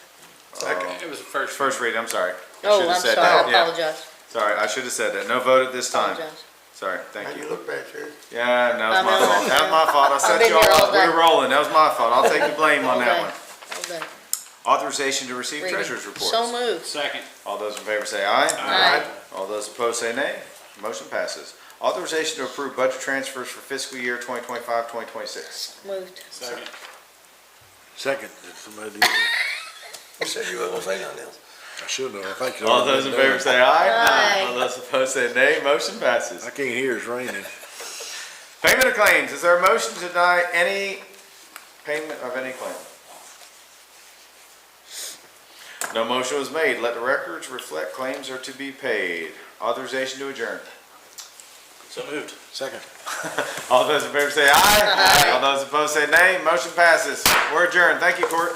Second. It was the first. First reading, I'm sorry. I Oh, should have I'm said sorry. that, I yeah. apologize. Sorry, I should have said that. No vote at this time. Apologize. Sorry, thank you. look back here. Yeah, that was I my know. fault. That was my fault. I set been you all here all up. We day. were rolling. That was my fault. I'll take the blame on All that day. one. All day. Authorization to receive Reading. treasurer's reports. So moved. Second. All those in favor say aye. Aye. All those opposed say nay. Motion passes. Authorization to approve budget transfers for fiscal year 2025-2026. Moved. Second. Second. Did somebody do that? You said you were gonna say nothing else. I should know. I think so. All those in favor say aye. Aye. All those opposed say nay. Motion passes. I can't hear, it's raining. Payment of claims. Is there a motion to deny any payment of any claim? No motion was made. Let the records reflect claims are to be paid. Authorization to adjourn. So moved. Second. All those in favor say aye. All those opposed say nay. Motion passes. We're adjourned. Thank you, court.